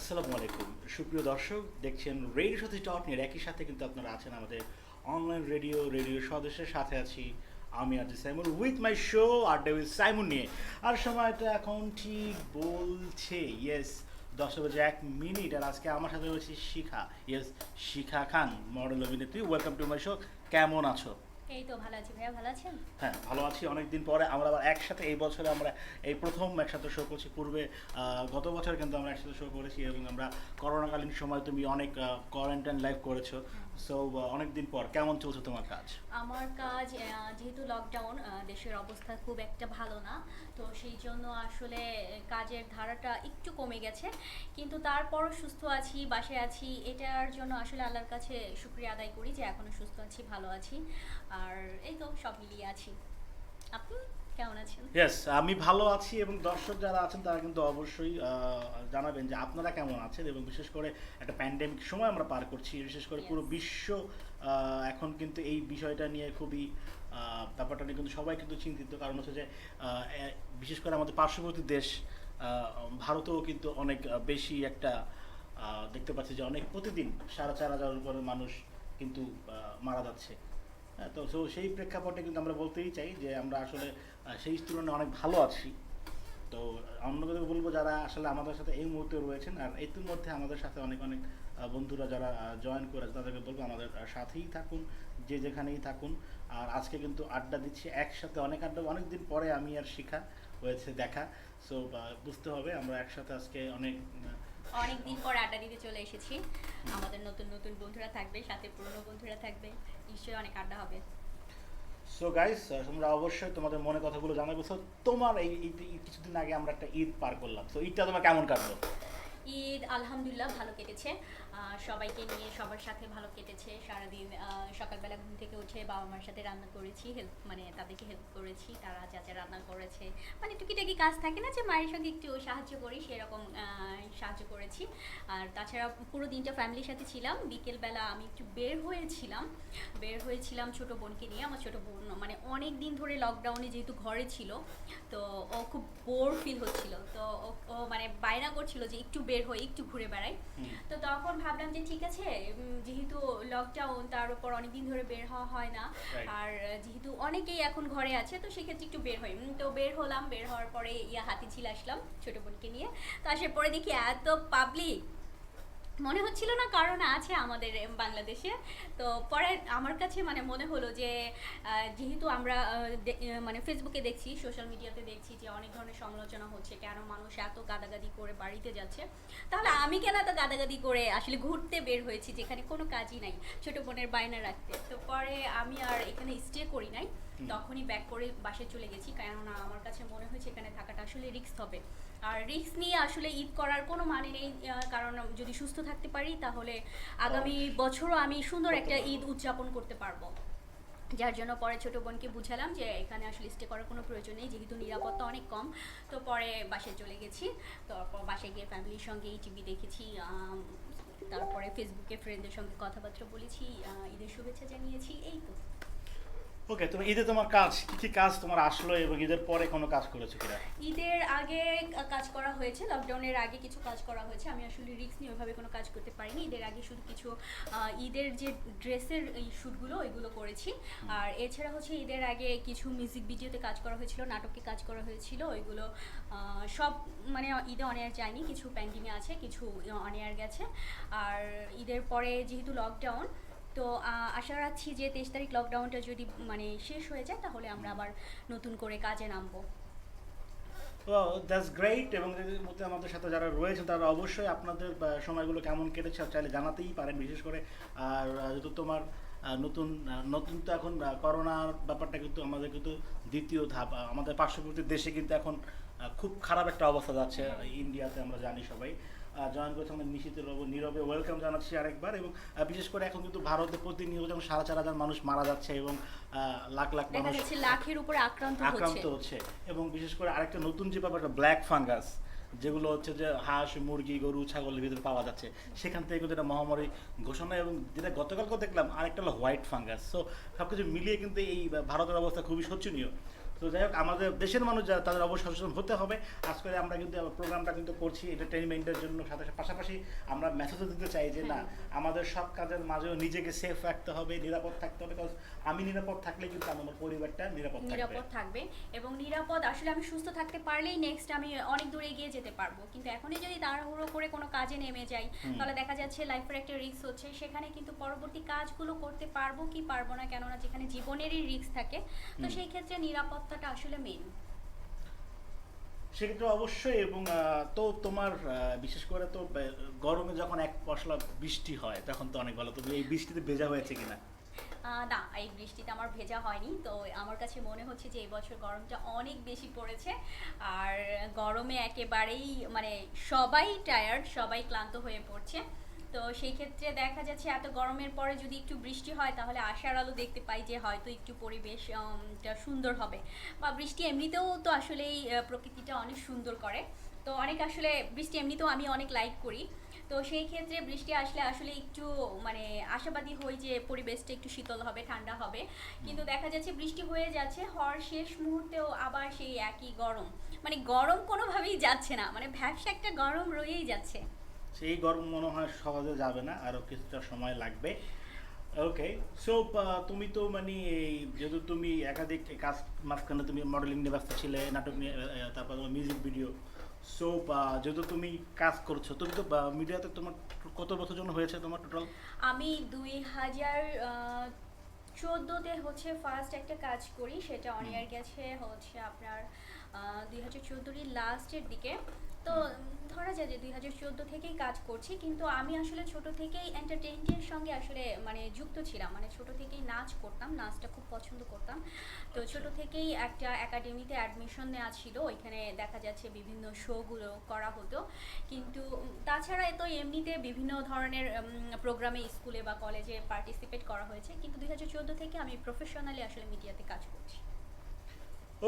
আসসালামু আলাইকুম সুপ্রিয় দর্শক দেখছেন রেডিও সাথে ডট নেট একই সাথে কিন্তু আপনারা আছেন আমাদের অনলাইন রেডিও সদস্যের সাথে আছি আমি আজ সাইমন উইথ মাই শো আড্ডা উইথ সাইমন নিয়ে আর সময়টা এখন ঠিক বলছে ইয়েস 10:01 আর আজকে আমার সাথে রয়েছে শিখা ইয়েস শিখা খান মডেল অভিনেত্রী ওয়েলকাম টু মাই শো কেমন আছো? এই তো ভালো আছি ভাইয়া, ভালো আছেন? হ্যাঁ ভালো আছি অনেকদিন পরে আমরা আবার একসাথে এই বছরে আমরা এই প্রথম একসাথে শো করছি পূর্বে গত বছর কিন্তু আমরা একসাথে শো করেছি এবং আমরা করোনাকালীন সময় তুমি অনেক কোয়ারেন্টাইন লাইভ করেছো সো অনেক দিন পর কেমন চলছে তোমার কাজ? আমার কাজ যেহেতু লকডাউন, দেশের অবস্থা খুব একটা ভালো না, তো সেই জন্য আসলে কাজের ধারাটা একটু কমে গেছে, কিন্তু তারপরও সুস্থ আছি, বাসায় আছি, এটার জন্য আসলে আল্লাহর কাছে শুকরিয়া আদায় করি যে এখনো সুস্থ আছি, ভালো আছি। আর এই তো সব মিলিয়ে আছি। আপনি কেমন আছেন? ইয়েস আমি ভালো আছি এবং দর্শক যারা আছেন তারা কিন্তু অবশ্যই জানাবেন যে আপনারা কেমন আছেন এবং বিশেষ করে একটা প্যান্ডেমিক সময় আমরা পার করছি বিশেষ করে পুরো Yes. বিশ্ব এখন কিন্তু এই বিষয়টা নিয়ে খুবই ব্যাপারটা নিয়ে কিন্তু সবাই কিন্তু চিন্তিত কারণ হচ্ছে যে বিশেষ করে আমাদের পার্শ্ববর্তী দেশ ভারতেও কিন্তু অনেক বেশি একটা দেখতে পাচ্ছি যে অনেক প্রতিদিন 4,500 উপরে মানুষ কিন্তু মারা যাচ্ছে। হ্যাঁ তো সেই প্রেক্ষাপটে কিন্তু আমরা বলতেই চাই যে আমরা আসলে সেই তুলনায় অনেক ভালো আছি। তো অন্য কথা বলবো যারা আসলে আমাদের সাথে এই মুহূর্তে রয়েছেন আর এর মধ্যে আমাদের সাথে অনেক অনেক বন্ধুরা যারা জয়েন করেছে তাদেরকে বলবো আমাদের সাথেই থাকুন যে যেখানেই থাকুন। আর আজকে কিন্তু আড্ডা দিচ্ছি একসাথে অনেক আড্ডা অনেক দিন পরে আমি আর শিখা হয়েছে দেখা। সো বুঝতে হবে আমরা একসাথে আজকে অনেক অনেক দিন পর আড্ডা দিতে চলে এসেছি। আমাদের নতুন নতুন বন্ধুরা থাকবে, সাথে পুরনো বন্ধুরা থাকবে, নিশ্চয়ই অনেক আড্ডা হবে। সো গাইস তোমরা অবশ্যই তোমাদের মনে কথাগুলো জানাবে। সো তোমার এই কিছুদিন আগে আমরা একটা ঈদ পার করলাম, সো ঈদটা তোমার কেমন কাটলো? ঈদ আলহামদুলিল্লাহ ভালো কেটেছে। সবাইকে নিয়ে সবার সাথে ভালো কেটেছে। সারাদিন সকালবেলা ঘুম থেকে উঠে বাবা মার সাথে রান্না করেছি, তাদেরকে হেল্প করেছি, তারা যা যা রান্না করেছে, মানে টুকিটাকি কাজ থাকে না যে মায়ের সঙ্গে একটু সাহায্য করি, সেরকম সাহায্য করেছি। আর তাছাড়া পুরো দিনটা ফ্যামিলির সাথে ছিলাম। বিকেলবেলা আমি একটু বের হয়েছিলাম ছোট বোনকে নিয়ে। আমার ছোট বোন মানে অনেক দিন ধরে লকডাউনে যেহেতু ঘরে ছিল, তো ও খুব বোর ফিল হচ্ছিল, তো ও মানে বায়না করছিল যে একটু বের হই, একটু ঘুরে বেড়াই। তো তখন ভাবলাম যে ঠিক আছে, যেহেতু লকডাউন, তার উপর অনেকদিন ধরে বের হওয়া হয় না, Right. আর যেহেতু অনেকেই এখন ঘরে আছে, তো সেক্ষেত্রে একটু বের হই। তো বের হলাম, বের হওয়ার পরে হাতিঝিল আসলাম ছোট বোনকে নিয়ে। তো আসার পরে দেখি এত পাবলিক, মনে হচ্ছিল না কারণ আছে আমাদের বাংলাদেশে। তো পরে আমার কাছে মানে মনে হলো যে যেহেতু আমরা মানে ফেসবুকে দেখছি, সোশ্যাল মিডিয়াতে দেখছি যে অনেক ধরনের সমালোচনা হচ্ছে, কেন মানুষ এত গাদাগাদি করে বাড়িতে যাচ্ছে, তাহলে আমি কেন এত গাদাগাদি করে আসলে ঘুরতে বের হয়েছি যেখানে কোনো কাজই নাই, ছোট বোনের বায়না রাখতে। তো পরে আমি আর এখানে স্টে করি নাই, তখনই ব্যাক করে বাসায় চলে গেছি, কেননা আমার কাছে মনে হয়েছে এখানে থাকাটা আসলে রিস্ক হবে। আর রিস্ক নিয়ে আসলে ঈদ করার কোনো মানে নেই, কারণ যদি সুস্থ থাকতে পারি তাহলে আগামী বছরও আমি সুন্দর একটা ঈদ উদযাপন করতে পারবো। যার জন্য পরে ছোট বোনকে বুঝালাম যে এখানে আসলে স্টে করার কোনো প্রয়োজন নেই, যেহেতু নিরাপত্তা অনেক কম। তো পরে বাসায় চলে গেছি। তারপর বাসায় গিয়ে ফ্যামিলির সঙ্গে টিভি দেখেছি, তারপরে ফেসবুকে ফ্রেন্ডদের সঙ্গে কথাবার্তা বলেছি, ঈদের শুভেচ্ছা জানিয়েছি, এই তো। ওকে তুমি ঈদে তোমার কাজ কি কি কাজ তোমার আসলো এবং ঈদের পরে কোনো কাজ করেছো কিনা? ঈদের আগে কাজ করা হয়েছে, লকডাউনের আগে কিছু কাজ করা হয়েছে। আমি আসলে রিস্ক নিয়ে ওইভাবে কোনো কাজ করতে পারিনি। ঈদের আগে শুধু কিছু ঈদের যে ড্রেসের এই শ্যুটগুলো ওইগুলো করেছি। আর এছাড়া হচ্ছে ঈদের আগে কিছু মিউজিক ভিডিওতে কাজ করা হয়েছিল, নাটকে কাজ করা হয়েছিল, ওইগুলো সব মানে ঈদে অন এয়ার যায়নি, কিছু পেন্ডিংয়ে আছে, কিছু অন এয়ার গেছে। আর ঈদের পরে যেহেতু লকডাউন, তো আশা রাখছি যে 23 তারিখ লকডাউনটা যদি মানে শেষ হয়ে যায় তাহলে আমরা আবার নতুন করে কাজে নামবো। দ্যাটস গ্রেট এবং এদের মধ্যে আমাদের সাথে যারা রয়েছেন তারা অবশ্যই আপনাদের সময়গুলো কেমন কেটেছে আর চাইলে জানাতেই পারেন বিশেষ করে। আর যেহেতু তোমার নতুন নতুন তো এখন করোনার ব্যাপারটা কিন্তু আমাদের কিন্তু দ্বিতীয় ধাপ আমাদের পার্শ্ববর্তী দেশে কিন্তু এখন খুব খারাপ একটা অবস্থা যাচ্ছে ইন্ডিয়াতে আমরা জানি সবাই। জয়েন করেছে আমাদের নিশীথের নীরবে ওয়েলকাম জানাচ্ছি আরেকবার এবং বিশেষ করে এখন কিন্তু ভারতে প্রতিনিয়ত যেমন 4,500 মানুষ মারা যাচ্ছে এবং লাখ লাখ দেখা মানুষ যাচ্ছে লাখের উপরে আক্রান্ত আক্রান্ত হচ্ছে। হচ্ছে এবং বিশেষ করে আরেকটা নতুন যে ব্যাপারটা ব্ল্যাক ফাঙ্গাস যেগুলো হচ্ছে যে হাঁস মুরগি গরু ছাগলের ভিতরে পাওয়া যাচ্ছে সেখান থেকে কিন্তু এটা মহামারী ঘোষণা এবং যেটা গতকালকে দেখলাম আরেকটা হলো হোয়াইট ফাঙ্গাস। সো সব কিছু মিলিয়ে কিন্তু এই ভারতের অবস্থা খুবই শোচনীয়। তো যাই হোক, আমাদের দেশের মানুষ যারা তাদের অবশ্যই সচেতন হতে হবে। আজকে আমরা কিন্তু প্রোগ্রামটা কিন্তু করছি এন্টারটেইনমেন্টের জন্য, সাথে পাশাপাশি আমরা মেসেজও দিতে চাই যে না, আমাদের সব কাজের মাঝেও নিজেকে সেফ রাখতে হবে, নিরাপদ থাকতে হবে। বিকজ আমি নিরাপদ থাকলে কিন্তু আমার পরিবারটা নিরাপদ থাকবে। নিরাপদ থাকবে, এবং নিরাপদ আসলে আমি সুস্থ থাকতে পারলেই নেক্সট আমি অনেক দূরে এগিয়ে যেতে পারবো। কিন্তু এখনই যদি তাড়াহুড়ো করে কোনো কাজে নেমে যাই, তাহলে দেখা যাচ্ছে লাইফের একটা রিস্ক হচ্ছে, সেখানে কিন্তু পরবর্তী কাজগুলো করতে পারবো কি পারবো না, কেননা যেখানে জীবনেরই রিস্ক থাকে। তো সেই ক্ষেত্রে নিরাপত্তাটা আসলে মেন। সেক্ষেত্রে অবশ্যই। এবং তো তোমার বিশেষ করে তো গরমে যখন এক পশলা বৃষ্টি হয় তখন তো অনেক ভালো। তুমি এই বৃষ্টিতে ভেজা হয়েছে কিনা? না, এই বৃষ্টিতে আমার ভেজা হয়নি। তো আমার কাছে মনে হচ্ছে যে এই বছর গরমটা অনেক বেশি পড়েছে, আর গরমে একেবারেই মানে সবাই টায়ার্ড, সবাই ক্লান্ত হয়ে পড়ছে। তো সেই ক্ষেত্রে দেখা যাচ্ছে এত গরমের পরে যদি একটু বৃষ্টি হয়, তাহলে আশার আলো দেখতে পাই যে হয়তো একটু পরিবেশ টা সুন্দর হবে। বা বৃষ্টি এমনিতেও তো আসলেই প্রকৃতিটা অনেক সুন্দর করে। তো অনেক আসলে বৃষ্টি এমনিতেও আমি অনেক লাইক করি। তো সেই ক্ষেত্রে বৃষ্টি আসলে আসলে একটু মানে আশাবাদী হই যে পরিবেশটা একটু শীতল হবে, ঠান্ডা হবে। কিন্তু দেখা যাচ্ছে বৃষ্টি হয়ে যাচ্ছে, হওয়ার শেষ মুহূর্তেও আবার সেই একই গরম। মানে গরম কোনোভাবেই যাচ্ছে না, মানে ভ্যাপসা একটা গরম রয়েই যাচ্ছে। সেই গরম মনে হয় সহজে যাবে না, আরও কিছুটা সময় লাগবে। ওকে, সো তুমি তো মানে এই যেহেতু তুমি একাধিক কাজ মাঝখানে তুমি মডেলিং নিয়ে ব্যস্ত ছিলে, নাটক নিয়ে, তারপর তোমার মিউজিক ভিডিও। সো যেহেতু তুমি কাজ করছো, তুমি তো মিডিয়াতে তোমার কত বছর জন্য হয়েছে তোমার টোটাল? আমি 2014-তে হচ্ছে ফার্স্ট একটা কাজ করি, সেটা অন ইয়ার গেছে হচ্ছে আপনার 2014-র লাস্টের দিকে। তো ধরা যায় যে 2014 থেকেই কাজ করছি, কিন্তু আমি আসলে ছোট থেকেই এন্টারটেইনমেন্টের সঙ্গে আসলে মানে যুক্ত ছিলাম। মানে ছোট থেকেই নাচ করতাম, নাচটা খুব পছন্দ করতাম। তো ছোট থেকেই একটা একাডেমিতে অ্যাডমিশন নেওয়া ছিল, ওইখানে দেখা যাচ্ছে বিভিন্ন শোগুলো করা হতো। কিন্তু তাছাড়া তো এমনিতে বিভিন্ন ধরনের প্রোগ্রামে স্কুলে বা কলেজে পার্টিসিপেট করা হয়েছে, কিন্তু 2014 থেকে আমি প্রফেশনালি আসলে মিডিয়াতে কাজ করছি।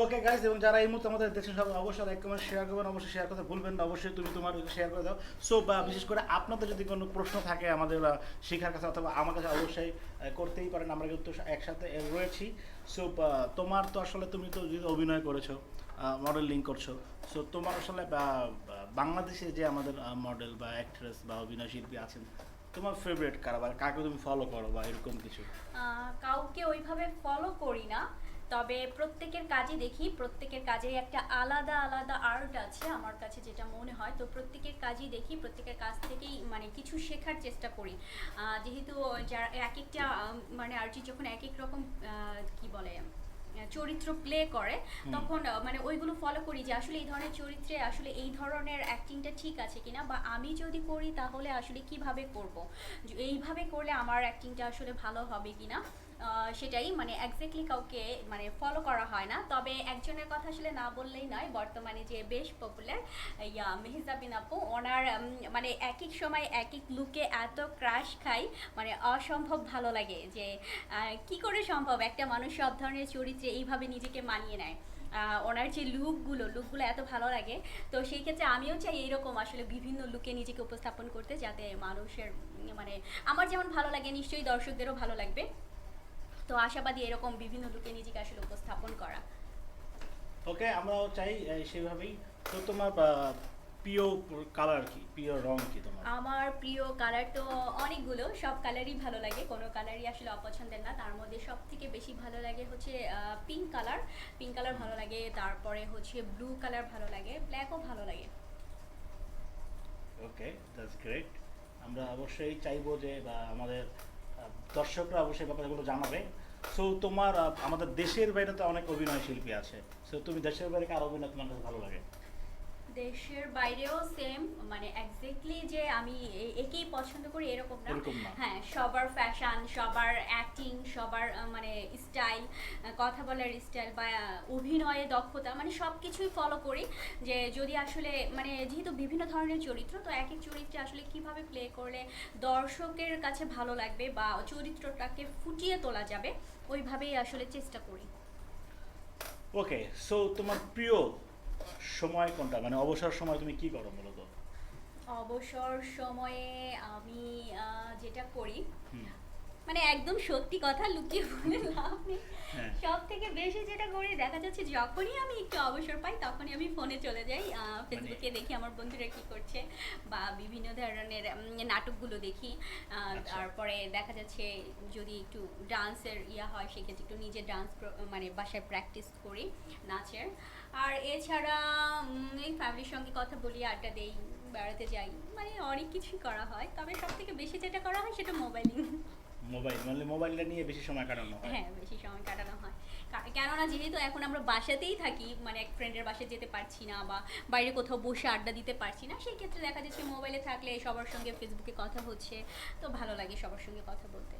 ওকে গাইজ, এবং যারা এই মুহূর্তে আমাদের দেখছেন সবাই অবশ্যই লাইক কমেন্ট শেয়ার করবেন, অবশ্যই শেয়ার করতে ভুলবেন না। অবশ্যই তুমি তোমার শেয়ার করে দাও। সো বিশেষ করে আপনাদের যদি কোনো প্রশ্ন থাকে আমাদের শেখার কাছে অথবা আমার কাছে, অবশ্যই করতেই পারেন। আমরা কিন্তু একসাথে রয়েছি। সো তোমার তো আসলে তুমি তো যদি অভিনয় করেছো, মডেলিং করছো, সো তোমার আসলে বাংলাদেশে যে আমাদের মডেল বা অ্যাক্ট্রেস বা অভিনয় শিল্পী আছেন, তোমার ফেভারিট কারা বা কাকে তুমি ফলো করো বা এরকম কিছু? কাউকে ওইভাবে ফলো করি না, তবে প্রত্যেকের কাজই দেখি। প্রত্যেকের কাজেই একটা আলাদা আলাদা আর্ট আছে আমার কাছে যেটা মনে হয়। তো প্রত্যেকের কাজই দেখি, প্রত্যেকের কাজ থেকেই মানে কিছু শেখার চেষ্টা করি। যেহেতু যারা এক একটা মানে আর্টিস্ট যখন এক এক রকম কি বলে চরিত্র প্লে করে, তখন মানে ওইগুলো ফলো করি যে আসলে এই ধরনের চরিত্রে আসলে এই ধরনের অ্যাক্টিংটা ঠিক আছে কিনা, বা আমি যদি করি তাহলে আসলে কিভাবে করব, এইভাবে করলে আমার অ্যাক্টিংটা আসলে ভালো হবে কিনা। সেটাই মানে এক্স্যাক্টলি কাউকে মানে ফলো করা হয় না। তবে একজনের কথা আসলে না বললেই নয়, বর্তমানে যে বেশ পপুলার মেহজাবিন আপু, ওনার মানে এক এক সময় এক এক লুকে এত ক্রাশ খাই, মানে অসম্ভব ভালো লাগে যে কি করে সম্ভব একটা মানুষ সব ধরনের চরিত্রে এইভাবে নিজেকে মানিয়ে নেয়। ওনার যে লুকগুলো এত ভালো লাগে। তো সেই ক্ষেত্রে আমিও চাই এইরকম আসলে বিভিন্ন লুকে নিজেকে উপস্থাপন করতে, যাতে মানুষের মানে আমার যেমন ভালো লাগে নিশ্চয়ই দর্শকদেরও ভালো লাগবে। তো আশাবাদী এরকম বিভিন্ন লুকে নিজেকে আসলে উপস্থাপন করা। ওকে, আমরাও চাই সেভাবেই। তো তোমার প্রিয় কালার কি, প্রিয় রং কি তোমার? আমার প্রিয় কালার তো অনেকগুলো, সব কালারই ভালো লাগে, কোনো কালারই আসলে অপছন্দের না। তার মধ্যে সব থেকে বেশি ভালো লাগে হচ্ছে পিঙ্ক কালার। পিঙ্ক কালার ভালো লাগে, তারপরে হচ্ছে ব্লু কালার ভালো লাগে, ব্ল্যাকও ভালো লাগে। ওকে, দ্যাটস গ্রেট। আমরা অবশ্যই চাইবো যে বা আমাদের দর্শকরা অবশ্যই ব্যাপারগুলো জানাবে। সো তোমার আমাদের দেশের বাইরে তো অনেক অভিনয় শিল্পী আছে। সো তুমি দেশের বাইরে কার অভিনয় তোমার কাছে ভালো লাগে? দেশের বাইরেও সেম, মানে এক্স্যাক্টলি যে আমি একেই পছন্দ করি এরকম না। এরকম না। হ্যাঁ, সবার ফ্যাশন, সবার অ্যাক্টিং, সবার মানে স্টাইল, কথা বলার স্টাইল বা অভিনয়ে দক্ষতা, মানে সব কিছুই ফলো করি। যে যদি আসলে মানে যেহেতু বিভিন্ন ধরনের চরিত্র, তো এক এক চরিত্রে আসলে কিভাবে প্লে করলে দর্শকের কাছে ভালো লাগবে বা চরিত্রটাকে ফুটিয়ে তোলা যাবে, ওইভাবেই আসলে চেষ্টা করি। ওকে, সো তোমার প্রিয় সময় কোনটা, মানে অবসর সময় তুমি কি করো মূলত? অবসর সময়ে আমি যেটা করি, হুম। মানে একদম সত্যি কথা লুকিয়ে বলে লাভ নেই, হ্যাঁ। সব থেকে বেশি যেটা করি দেখা যাচ্ছে যখনই আমি একটু অবসর পাই তখনই আমি ফোনে চলে যাই, ফেসবুকে দেখি আমার বন্ধুরা কি করছে বা বিভিন্ন ধরনের নাটকগুলো দেখি। আচ্ছা। তারপরে দেখা যাচ্ছে যদি একটু ডান্সের ইয়া হয় সেক্ষেত্রে একটু নিজে ডান্স মানে বাসায় প্র্যাকটিস করি নাচের। আর এছাড়া এই ফ্যামিলির সঙ্গে কথা বলি, আড্ডা দেই, বেড়াতে যাই, মানে অনেক কিছুই করা হয়। তবে সব থেকে বেশি যেটা করা হয় সেটা মোবাইলিং। মোবাইল মানে মোবাইলটা নিয়ে বেশি সময় কাটানো হয়। হ্যাঁ, বেশি সময় কাটানো হয়। কেননা যেহেতু এখন আমরা বাসাতেই থাকি, মানে এক ফ্রেন্ডের বাসায় যেতে পারছি না বা বাইরে কোথাও বসে আড্ডা দিতে পারছি না, সেই ক্ষেত্রে দেখা যাচ্ছে মোবাইলে থাকলে সবার সঙ্গে ফেসবুকে কথা হচ্ছে, তো ভালো লাগে সবার সঙ্গে কথা বলতে।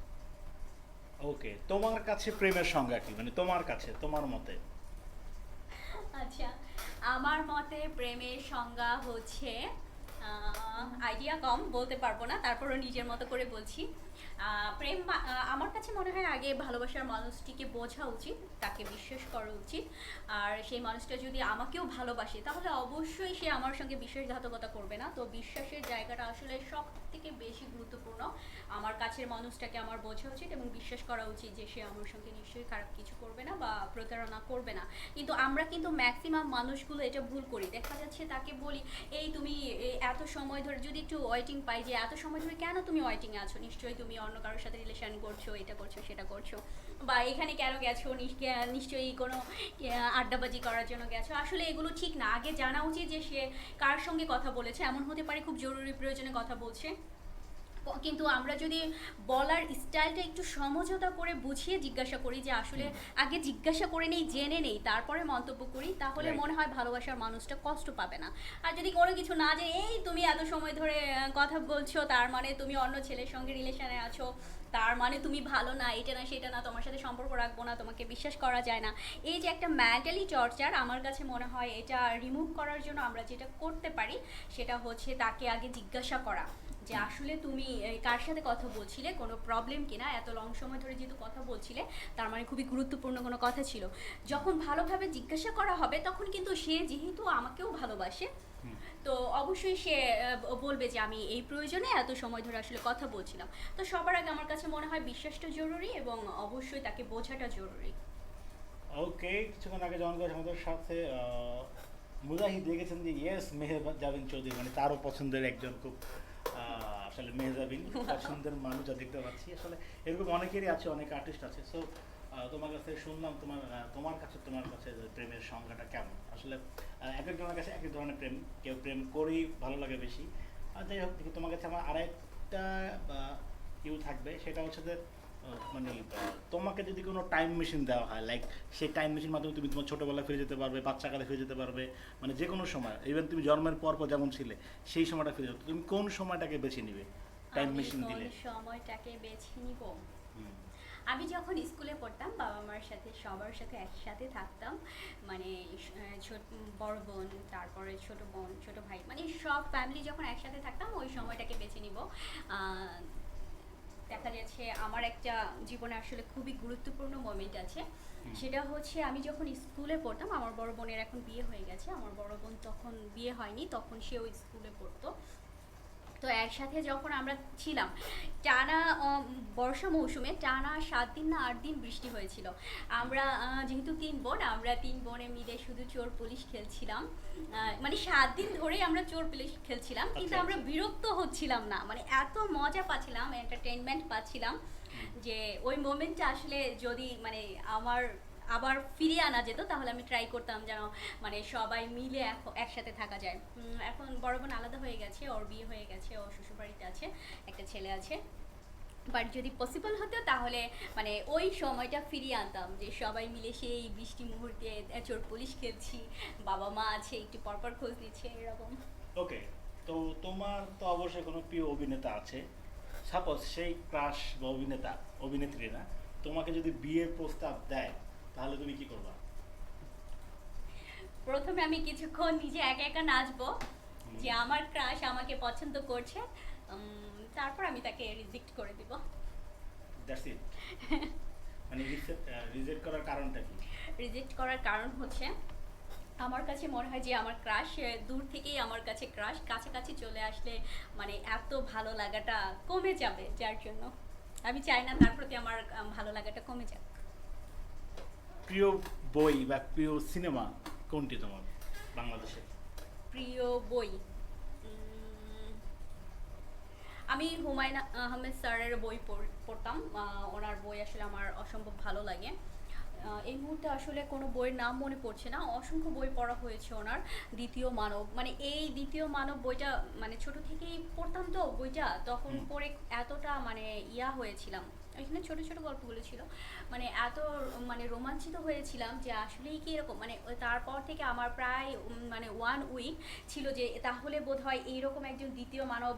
ওকে, তোমার কাছে প্রেমের সংজ্ঞা কি, মানে তোমার কাছে, তোমার মতে? আচ্ছা, আমার মতে প্রেমের সংজ্ঞা হচ্ছে, আইডিয়া কম, বলতে পারবো না, তারপরও নিজের মতো করে বলছি। আমার কাছে মনে হয় আগে ভালোবাসার মানুষটিকে বোঝা উচিত, তাকে বিশ্বাস করা উচিত। আর সেই মানুষটা যদি আমাকেও ভালোবাসে তাহলে অবশ্যই সে আমার সঙ্গে বিশ্বাসঘাতকতা করবে না। তো বিশ্বাসের জায়গাটা আসলে সব থেকে বেশি গুরুত্বপূর্ণ। আমার কাছের মানুষটাকে আমার বোঝা উচিত এবং বিশ্বাস করা উচিত যে সে আমার সঙ্গে নিশ্চয়ই খারাপ কিছু করবে না বা প্রতারণা করবে না। কিন্তু আমরা কিন্তু ম্যাক্সিমাম মানুষগুলো এটা ভুল করি। দেখা যাচ্ছে তাকে বলি, এই তুমি এত সময় ধরে, যদি একটু ওয়েটিং পাই যে এত সময় ধরে কেন তুমি ওয়েটিংয়ে আছো, নিশ্চয়ই তুমি অন্য কারোর সাথে রিলেশন করছো, এটা করছো সেটা করছো, বা এখানে কেন গেছো, নিশ্চয়ই কোনো আড্ডাবাজি করার জন্য গেছো। আসলে এগুলো ঠিক না। আগে জানা উচিত যে সে কার সঙ্গে কথা বলেছে। এমন হতে পারে খুব জরুরি প্রয়োজনে কথা বলছে, কিন্তু আমরা যদি বলার স্টাইলটা একটু সমঝোতা করে বুঝিয়ে জিজ্ঞাসা করি, যে আসলে আগে জিজ্ঞাসা করে নেই, জেনে নেই, তারপরে মন্তব্য করি, তাহলে Right. মনে হয় ভালোবাসার মানুষটা কষ্ট পাবে না। আর যদি কোনো কিছু না, যে এই তুমি এত সময় ধরে কথা বলছো তার মানে তুমি অন্য ছেলের সঙ্গে রিলেশনে আছো, তার মানে তুমি ভালো না, এটা না সেটা না, তোমার সাথে সম্পর্ক রাখবো না, তোমাকে বিশ্বাস করা যায় না, এই যে একটা মেন্টালি টর্চার, আমার কাছে মনে হয় এটা রিমুভ করার জন্য আমরা যেটা করতে পারি সেটা হচ্ছে তাকে আগে জিজ্ঞাসা করা যে আসলে তুমি কার সাথে কথা বলছিলে, কোনো প্রবলেম কিনা, এত লং সময় ধরে যেহেতু কথা বলছিলে তার মানে খুবই গুরুত্বপূর্ণ কোনো কথা ছিল। যখন ভালোভাবে জিজ্ঞাসা করা হবে তখন কিন্তু সে যেহেতু আমাকেও ভালোবাসে, তো অবশ্যই সে বলবে যে আমি এই প্রয়োজনে এত সময় ধরে আসলে কথা বলছিলাম। তো সবার আগে আমার কাছে মনে হয় বিশ্বাসটা জরুরি এবং অবশ্যই তাকে বোঝাটা জরুরি। ওকে, কিছুক্ষণ আগে যখন করে আমাদের সাথে মুজাহিদ দেখেছেন যে ইয়েস মেহজাবিন চৌধুরী, মানে তারও পছন্দের একজন খুব আসলে মেহজাবিন পছন্দের মানুষ যা দেখতে পাচ্ছি। আসলে এরকম অনেকেরই আছে, অনেক আর্টিস্ট আছে। সো তোমার কাছে শুনলাম, তোমার কাছে যে প্রেমের সংজ্ঞাটা কেমন। আসলে এক একজনের কাছে এক এক ধরনের প্রেম, কেউ প্রেম করেই ভালো লাগে বেশি। আর যাই হোক, তোমার কাছে আমার আরেকটা ইউ থাকবে, সেটা হচ্ছে যে মানে তোমাকে যদি কোনো টাইম মেশিন দেওয়া হয়, লাইক সেই টাইম মেশিন মাধ্যমে তুমি তোমার ছোটোবেলায় ফিরে যেতে পারবে, বাচ্চাকালে ফিরে যেতে পারবে, মানে যে কোনো সময়, ইভেন তুমি জন্মের পর যেমন ছিলে সেই সময়টা ফিরে যেতে, তুমি কোন সময়টাকে বেছে নিবে টাইম আমি মেশিন কোন দিলে? সময়টাকে বেছে নিব? হুম। আমি যখন স্কুলে পড়তাম বাবা মার সাথে সবার সাথে একসাথে থাকতাম, মানে ছোট বড় বোন, তারপরে ছোট বোন, ছোট ভাই, মানে সব ফ্যামিলি যখন একসাথে থাকতাম ওই সময়টাকে বেছে নিব। দেখা যাচ্ছে আমার একটা জীবনে আসলে খুবই গুরুত্বপূর্ণ মোমেন্ট আছে, সেটা হচ্ছে আমি যখন স্কুলে পড়তাম, আমার বড় বোনের এখন বিয়ে হয়ে গেছে, আমার বড় বোন তখন বিয়ে হয়নি, তখন সেও স্কুলে পড়তো। তো একসাথে যখন আমরা ছিলাম, টানা বর্ষা মৌসুমে টানা 7 দিন না 8 দিন বৃষ্টি হয়েছিল। আমরা যেহেতু 3 বোন, আমরা 3 বোনে মিলে শুধু চোর পুলিশ খেলছিলাম। মানে 7 দিন ধরেই আমরা চোর পুলিশ খেলছিলাম, কিন্তু আচ্ছা, আমরা আচ্ছা। বিরক্ত হচ্ছিলাম না, মানে এত মজা পাচ্ছিলাম, এন্টারটেনমেন্ট পাচ্ছিলাম, যে ওই মোমেন্টটা আসলে যদি মানে আমার আবার ফিরিয়ে আনা যেত তাহলে আমি ট্রাই করতাম যেন মানে সবাই মিলে একসাথে থাকা যায়। এখন বড় বোন আলাদা হয়ে গেছে, ওর বিয়ে হয়ে গেছে, ও শ্বশুরবাড়িতে আছে, একটা ছেলে আছে। বাট যদি পসিবল হতো তাহলে মানে ওই সময়টা ফিরিয়ে আনতাম, যে সবাই মিলে সেই বৃষ্টি মুহূর্তে চোর পুলিশ খেলছি, বাবা মা আছে একটু পরপর খোঁজ নিচ্ছে, এরকম। ওকে, তো তোমার তো অবশ্যই কোনো প্রিয় অভিনেতা আছে। সাপোজ সেই ক্রাশ বা অভিনেত্রী না, তোমাকে যদি বিয়ের প্রস্তাব দেয় তাহলে তুমি কি করবা? প্রথমে আমি কিছুক্ষণ নিজে একা একা নাচবো, হুম। যে আমার ক্রাশ আমাকে পছন্দ করছে, তারপর আমি তাকে রিজেক্ট করে দিব। That's it? মানে রিজেক্ট করার কারণটা কি? রিজেক্ট করার কারণ হচ্ছে আমার কাছে মনে হয় যে আমার ক্রাশ দূর থেকেই আমার কাছে ক্রাশ, কাছাকাছি চলে আসলে মানে এত ভালো লাগাটা কমে যাবে, যার জন্য আমি চাই না তার প্রতি আমার ভালো লাগাটা কমে যাক। প্রিয় বই বা প্রিয় সিনেমা কোনটি তোমার বাংলাদেশে? প্রিয় বই আমি হুমায়ুন আহমেদ স্যারের বই পড়তাম। ওনার বই আসলে আমার অসম্ভব ভালো লাগে। এই মুহূর্তে আসলে কোনো বইয়ের নাম মনে পড়ছে না। অসংখ্য বই পড়া হয়েছে ওনার। দ্বিতীয় মানব, মানে এই দ্বিতীয় মানব বইটা মানে ছোট থেকেই পড়তাম তো বইটা, তখন পড়ে এতটা মানে হয়েছিলাম। এখানে ছোট ছোট গল্পগুলো ছিল, মানে এত মানে রোমাঞ্চিত হয়েছিলাম যে আসলেই কি এরকম, মানে তারপর থেকে আমার প্রায় মানে 1 উইক ছিল যে তাহলে বোধ হয় এইরকম একজন দ্বিতীয় মানব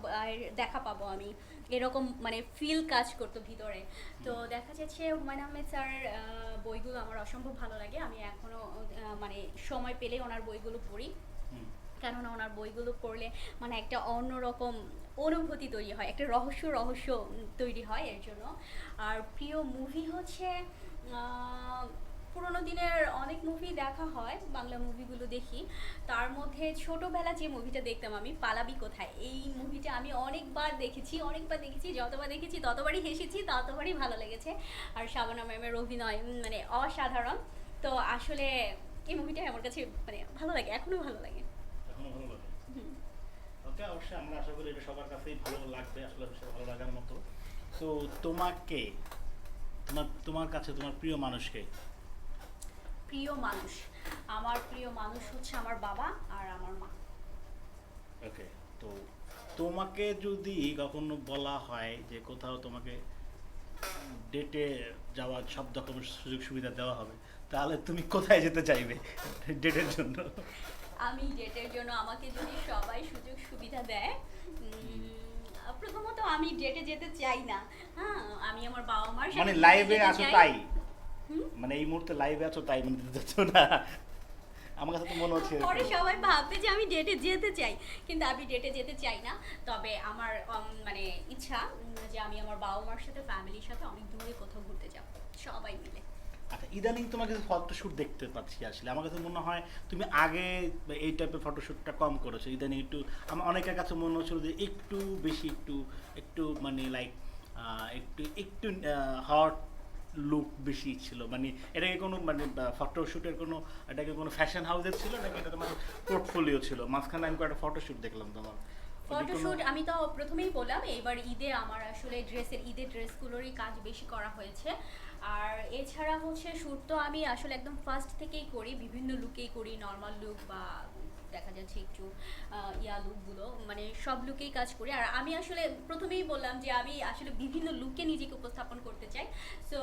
দেখা পাবো আমি, এরকম মানে ফিল কাজ করতো ভিতরে। তো দেখা যাচ্ছে হুমায়ুন আহমেদ স্যারের বইগুলো আমার অসম্ভব ভালো লাগে। আমি এখনও মানে সময় পেলে ওনার বইগুলো পড়ি, কেননা ওনার বইগুলো পড়লে মানে একটা অন্যরকম অনুভূতি তৈরি হয়, একটা রহস্য তৈরি হয় এর জন্য। আর প্রিয় মুভি হচ্ছে পুরোনো দিনের অনেক মুভি দেখা হয়, বাংলা মুভিগুলো দেখি। তার মধ্যে ছোটোবেলা যে মুভিটা দেখতাম আমি, পালাবি কোথায়, এই মুভিটা আমি অনেকবার দেখেছি, যতবার দেখেছি ততবারই হেসেছি, ততবারই ভালো লেগেছে। আর শাবানা ম্যামের অভিনয় মানে অসাধারণ। তো আসলে এই মুভিটা আমার কাছে মানে ভালো লাগে, এখনও ভালো লাগে। এখনো ভালো লাগে? ওকে, অবশ্যই আমরা আশা করি এটা সবার কাছেই ভালো লাগবে, আসলে ভালো লাগার মতো। তো তোমাকে তোমার কাছে তোমার প্রিয় মানুষকে? প্রিয় মানুষ, আমার প্রিয় মানুষ হচ্ছে আমার বাবা আর আমার মা। ওকে, তো তোমাকে যদি কখনো বলা হয় যে কোথাও তোমাকে ডেটে যাওয়ার সব রকমের সুযোগ সুবিধা দেওয়া হবে, তাহলে তুমি কোথায় যেতে চাইবে ডেটের জন্য? আমি ডেটের জন্য আমাকে যদি সবাই সুযোগ সুবিধা দেয়, প্রথমত আমি ডেটে যেতে চাই না। হ্যাঁ, আমি আমার বাবা মার সাথে মানে ডেটে লাইভে যেতে আছো চাই। তাই? হুম? মানে এই মুহূর্তে লাইভে আছো তাই মানে যেতে চাচ্ছ না? আমার কাছে তো মনে হচ্ছে পরে সবাই ভাববে যে আমি ডেটে যেতে চাই, কিন্তু আমি ডেটে যেতে চাই না। তবে আমার মানে ইচ্ছা যে আমি আমার বাবা মার সাথে, ফ্যামিলির সাথে অনেক দূরে কোথাও ঘুরতে যাব, সবাই মিলে। আচ্ছা, ইদানিং তোমাকে ফটোশ্যুট দেখতে পাচ্ছি, আসলে আমার কাছে মনে হয় তুমি আগে এই টাইপের ফটোশ্যুটটা কম করেছো, ইদানিং একটু আমার অনেকের কাছে মনে হচ্ছিল যে একটু বেশি, একটু মানে লাইক একটু একটু হট লুক বেশি ছিল। মানে এটা কি কোনো মানে ফটোশ্যুটের কোনো, এটা কি কোনো ফ্যাশন হাউসের ছিল নাকি এটা তোমার পোর্টফোলিও ছিল? মাঝখানে আমি একটা ফটোশ্যুট দেখলাম তোমার। ফটোশ্যুট আমি তো প্রথমেই বললাম, এবার ঈদে আমার আসলে ঈদের ড্রেসগুলোরই কাজ বেশি করা হয়েছে। আর এছাড়া হচ্ছে শ্যুট তো আমি আসলে একদম ফার্স্ট থেকেই করি, বিভিন্ন লুকেই করি, নর্মাল লুক বা দেখা যাচ্ছে একটু লুকগুলো, মানে সব লুকেই কাজ করি। আর আমি আসলে প্রথমেই বললাম যে আমি আসলে বিভিন্ন লুকে নিজেকে উপস্থাপন করতে চাই। সো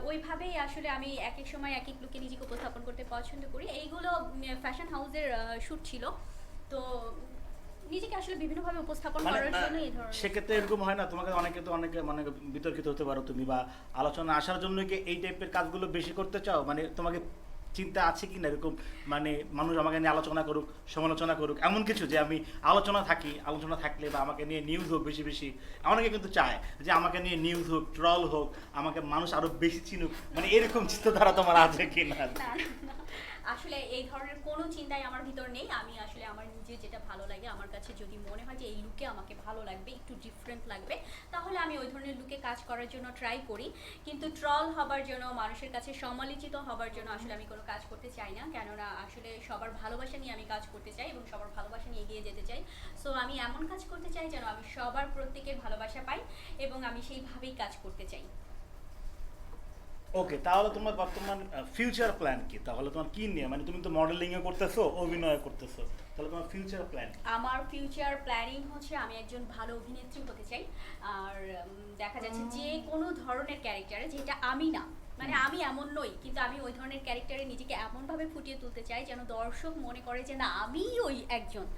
ওইভাবেই আসলে আমি এক এক সময় এক এক লুকে নিজেকে উপস্থাপন করতে পছন্দ করি। এইগুলো ফ্যাশন হাউসের শ্যুট ছিল, তো নিজেকে আসলে বিভিন্নভাবে উপস্থাপন মানে করার জন্য এই ধরনের। সেক্ষেত্রে এরকম হয় না তোমাকে অনেকে মানে বিতর্কিত হতে পারো তুমি, বা আলোচনা আসার জন্য কি এই টাইপের কাজগুলো বেশি করতে চাও? মানে তোমাকে চিন্তা আছে কি না এরকম, মানে মানুষ আমাকে নিয়ে আলোচনা করুক, সমালোচনা করুক, এমন কিছু যে আমি আলোচনা থাকলে বা আমাকে নিয়ে নিউজ হোক বেশি বেশি? অনেকে কিন্তু চায় যে আমাকে নিয়ে নিউজ হোক, ট্রল হোক, আমাকে মানুষ আরো বেশি চিনুক, মানে এরকম চিন্তাধারা তোমার আছে কি না? না, না, আসলে এই ধরনের কোনো চিন্তাই আমার ভিতর নেই। আমি আসলে আমার নিজে যেটা ভালো লাগে, আমার কাছে যদি মনে হয় যে এই লুকে আমাকে ভালো লাগবে, একটু ডিফারেন্ট লাগবে, তাহলে আমি ওই ধরনের লুকে কাজ করার জন্য ট্রাই করি। কিন্তু ট্রল হবার জন্য, মানুষের কাছে সমালোচিত হবার জন্য আসলে আমি কোনো কাজ করতে চাই না, কেননা আসলে সবার ভালোবাসা নিয়ে আমি কাজ করতে চাই এবং সবার ভালোবাসা নিয়ে এগিয়ে যেতে চাই। সো আমি এমন কাজ করতে চাই যেন আমি সবার প্রত্যেকের ভালোবাসা পাই, এবং আমি সেইভাবেই কাজ করতে চাই। ওকে, তাহলে তোমার বর্তমান ফিউচার প্ল্যান কি? তাহলে তোমার কি নিয়ে, মানে তুমি তো মডেলিংও করতেছো, অভিনয় করতেছো, তাহলে তোমার ফিউচার প্ল্যান? আমার ফিউচার প্ল্যানিং হচ্ছে আমি একজন ভালো অভিনেত্রী হতে চাই। আর দেখা যাচ্ছে যে কোনো ধরনের ক্যারেক্টারে, যেটা আমি না, মানে আমি এমন নই, কিন্তু আমি ওই ধরনের ক্যারেক্টারে নিজেকে এমনভাবে ফুটিয়ে তুলতে চাই যেন দর্শক মনে করে যে না, আমিই ওই একজন।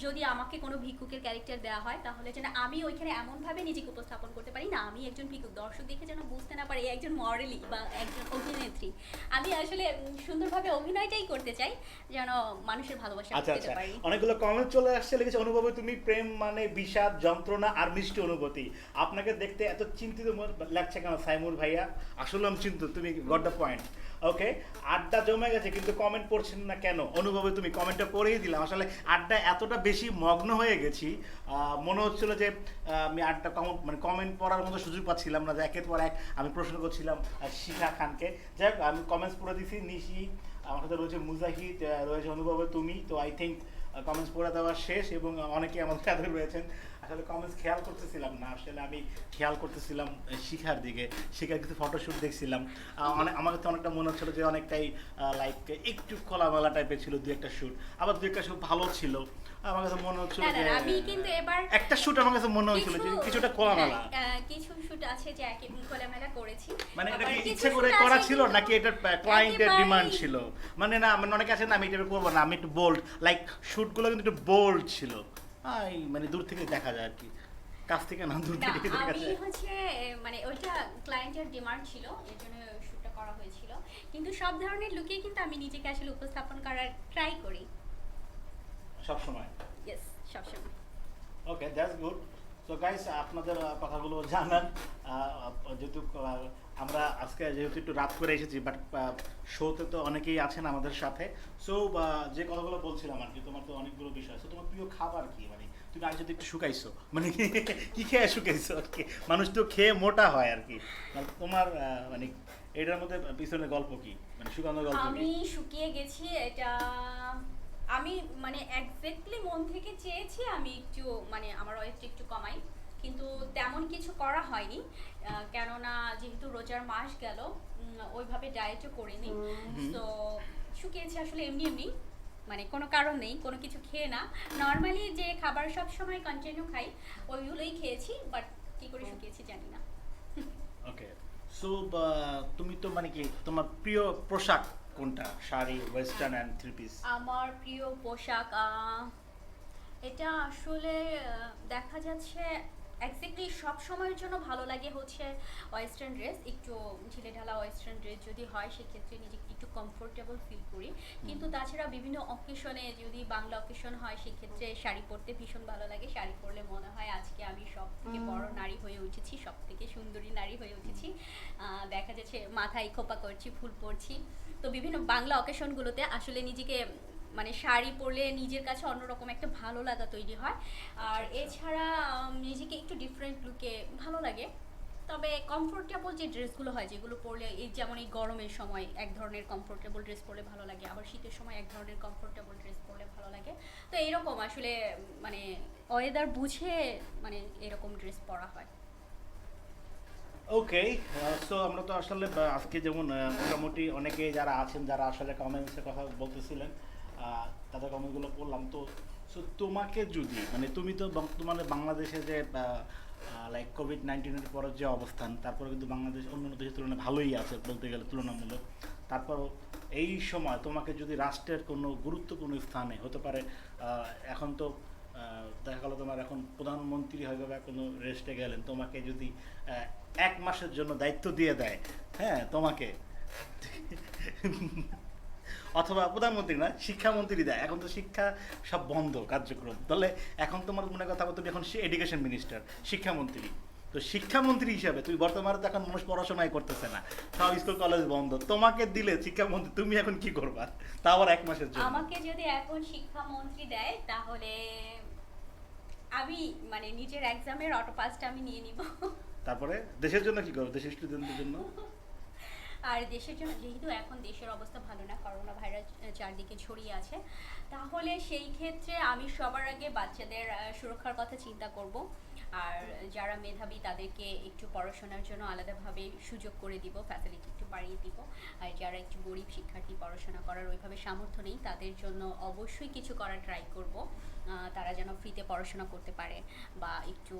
যদি আমাকে কোনো ভিক্ষুকের ক্যারেক্টার দেওয়া হয়, তাহলে যেন আমি ওইখানে এমনভাবে নিজেকে উপস্থাপন করতে পারি, না আমি একজন ভিক্ষুক, দর্শক দেখে যেন বুঝতে না পারে একজন মডেলই বা একজন অভিনেত্রী। আমি আসলে সুন্দরভাবে অভিনয়টাই করতে চাই যেন মানুষের ভালোবাসা আচ্ছা পেতে আচ্ছা, পারি। অনেকগুলো কমেন্ট চলে আসছে, লিখেছে অনুভবে তুমি প্রেম মানে বিষাদ, যন্ত্রণা আর মিষ্টি অনুভূতি। আপনাকে দেখতে এত চিন্তিত লাগছে কেন সাইমুর ভাইয়া? আসলে আমি চিন্তিত, তুমি গট দ্য পয়েন্ট। ওকে, আড্ডা জমে গেছে কিন্তু কমেন্ট পড়ছেন না কেন? অনুভবে তুমি কমেন্টটা পড়েই দিলাম। আসলে আড্ডা এতটা বেশি মগ্ন হয়ে গেছি, মনে হচ্ছিল যে আমি আড্ডা মানে কমেন্ট পড়ার মতো সুযোগ পাচ্ছিলাম না, যে একের পর এক আমি প্রশ্ন করছিলাম শিখা খানকে। যাই হোক, আমি কমেন্টস পড়ে দিছি। নিশি, আমার সাথে রয়েছে মুজাহিদ, রয়েছে অনুভবে তুমি। তো আই থিঙ্ক কমেন্টস পড়ে দেওয়া শেষ, এবং অনেকে আমাদের সাথে রয়েছেন। আসলে কমেন্টস খেয়াল করতেছিলাম না, আসলে আমি খেয়াল করতেছিলাম শিখার দিকে। শিখার কিছু ফটোশ্যুট দেখছিলাম, অনেক আমার কাছে অনেকটা মনে হচ্ছিলো যে অনেকটাই লাইক একটু খোলামেলা টাইপের ছিল দু একটা শ্যুট, আবার দু একটা শ্যুট ভালো ছিল। আমার কাছে মনে হচ্ছিল না, যে না, আমি কিন্তু এবার একটা শ্যুট আমার কাছে মনে হয়েছিল যে কিছুটা খোলামেলা। কিছু শুট আছে যে একেবারে খোলামেলা করেছি, মানে এটা আবার কি কিছু ইচ্ছে করে shoot করা আছে ছিল কিন্তু নাকি এটা ক্লায়েন্টের একেবারেই- ডিমান্ড ছিল? মানে না, মানে অনেকে আছে না, আমি এটা করবো না, আমি একটু বোল্ড, লাইক শ্যুটগুলো কিন্তু একটু বোল্ড ছিল, মানে দূর থেকে দেখা যায় আর কি, কাছ থেকে না, দূর না, থেকে দেখা আমি যায়। হচ্ছে মানে ওইটা ক্লায়েন্টের ডিমান্ড ছিল, এর জন্য শুটটা করা হয়েছিল। কিন্তু সব ধরনের লুকে কিন্তু আমি নিজেকে আসলে উপস্থাপন করার ট্রাই করি। সব সময়। ইয়েস, সবসময়। ওকে, দ্যাটস গুড। সো গাইস, আপনাদের কথাগুলো জানান। যেহেতু আমরা আজকে যেহেতু একটু রাত করে এসেছি, বাট শোতে তো অনেকেই আছেন আমাদের সাথে। সো যে কথাগুলো বলছিলাম আর কি, তোমার তো অনেকগুলো বিষয় আছে। তোমার প্রিয় খাবার কি? মানে তুমি আগে যদি একটু শুকাইছো, মানে কি খেয়ে শুকাইছো আর কি? মানুষ তো খেয়ে মোটা হয় আর কি। মানে তোমার মানে এটার মধ্যে পিছনে গল্প কি, মানে শুকানোর গল্প আমি কি? শুকিয়ে গেছি এটা, আমি মানে এক্স্যাক্টলি মন থেকে চেয়েছি আমি একটু মানে আমার ওয়েটটা একটু কমাই, কিন্তু তেমন কিছু করা হয়নি। কেননা যেহেতু রোজার মাস গেল, ওইভাবে ডায়েটও করিনি। হুম। তো শুকিয়েছি আসলে এমনি এমনি, মানে কোনো কারণ নেই, কোনো কিছু খেয়ে না। নর্মালি যে খাবার সব সময় কন্টিনিউ খাই ওইগুলোই খেয়েছি, বাট কি করে শুকিয়েছি জানি না। ওকে, সো তুমি তো মানে কি তোমার প্রিয় পোশাক কোনটা? Sari, western and three piece? আমার প্রিয় পোশাক এটা আসলে দেখা যাচ্ছে এক্স্যাক্টলি সব সময়ের জন্য ভালো লাগে হচ্ছে ওয়েস্টার্ন ড্রেস, একটু ঢিলেঢালা ওয়েস্টার্ন ড্রেস যদি হয় সেক্ষেত্রে নিজেকে একটু কমফোর্টেবল ফিল করি। কিন্তু তাছাড়া বিভিন্ন অকেশনে, যদি বাংলা অকেশন হয় সেক্ষেত্রে শাড়ি পরতে ভীষণ ভালো লাগে। শাড়ি পরলে মনে হয় আজকে আমি সব থেকে বড় নারী হয়ে উঠেছি, সব থেকে সুন্দরী নারী হয়ে উঠেছি। দেখা যাচ্ছে মাথায় খোপা করছি, ফুল পরছি। তো বিভিন্ন বাংলা অকেশনগুলোতে আসলে নিজেকে মানে শাড়ি পরলে নিজের কাছে অন্যরকম একটা ভালো লাগা তৈরি হয়। আর এছাড়া নিজেকে একটু ডিফারেন্ট লুকে ভালো লাগে। তবে কমফোর্টেবল যে ড্রেসগুলো হয়, যেগুলো পরলে এই যেমন এই গরমের সময় এক ধরনের কমফোর্টেবল ড্রেস পরলে ভালো লাগে, আবার শীতের সময় এক ধরনের কমফোর্টেবল ড্রেস পরলে ভালো লাগে। তো এরকম আসলে মানে ওয়েদার বুঝে মানে এরকম ড্রেস পরা হয়। ওকে, সো আমরা তো আসলে আজকে যেমন মোটামুটি অনেকে যারা আছেন, যারা আসলে কমেন্টসে কথা বলতেছিলেন, তাদের কমেন্টগুলো পড়লাম। তো সো তোমাকে যদি মানে তুমি তো বর্তমানে বাংলাদেশে যে লাইক কোভিড-19 পরের যে অবস্থান, তারপরে কিন্তু বাংলাদেশ অন্যান্য দেশের তুলনায় ভালোই আছে বলতে গেলে, তুলনামূলক। তারপরও এই সময় তোমাকে যদি রাষ্ট্রের কোনো গুরুত্বপূর্ণ স্থানে হতে পারে, এখন তো দেখা গেলো তোমার এখন প্রধানমন্ত্রী হয়ে বা কোনো রেস্টে গেলেন, তোমাকে যদি 1 মাসের জন্য দায়িত্ব দিয়ে দেয়, হ্যাঁ তোমাকে, অথবা প্রধানমন্ত্রী না, শিক্ষামন্ত্রী দেয়, এখন তো শিক্ষা সব বন্ধ কার্যক্রম, তাহলে এখন তোমার মনে কথা তুমি এখন এডুকেশন মিনিস্টার, শিক্ষামন্ত্রী। তো শিক্ষামন্ত্রী হিসাবে তুমি বর্তমানে তো এখন মানুষ পড়াশোনাই করতেছে না, সব স্কুল কলেজ বন্ধ, তোমাকে দিলে শিক্ষামন্ত্রী, তুমি এখন কি করবা, তা আবার 1 মাসের জন্য? আমাকে যদি এখন শিক্ষামন্ত্রী দেয় তাহলে আমি মানে নিজের এক্সামের অটো পাসটা আমি নিয়ে নিব। তারপরে দেশের জন্য কি করবো, দেশের স্টুডেন্টদের জন্য? আর দেশের জন্য যেহেতু এখন দেশের অবস্থা ভালো না, করোনা ভাইরাস চারদিকে ছড়িয়ে আছে, তাহলে সেই ক্ষেত্রে আমি সবার আগে বাচ্চাদের সুরক্ষার কথা চিন্তা করব। আর যারা মেধাবী তাদেরকে একটু পড়াশোনার জন্য আলাদাভাবে সুযোগ করে দিব, ফ্যাসিলিটি একটু বাড়িয়ে দিব। আর যারা একটু গরিব শিক্ষার্থী, পড়াশোনা করার ওইভাবে সামর্থ্য নেই, তাদের জন্য অবশ্যই কিছু করার ট্রাই করব। তারা যেন ফ্রিতে পড়াশোনা করতে পারে বা একটু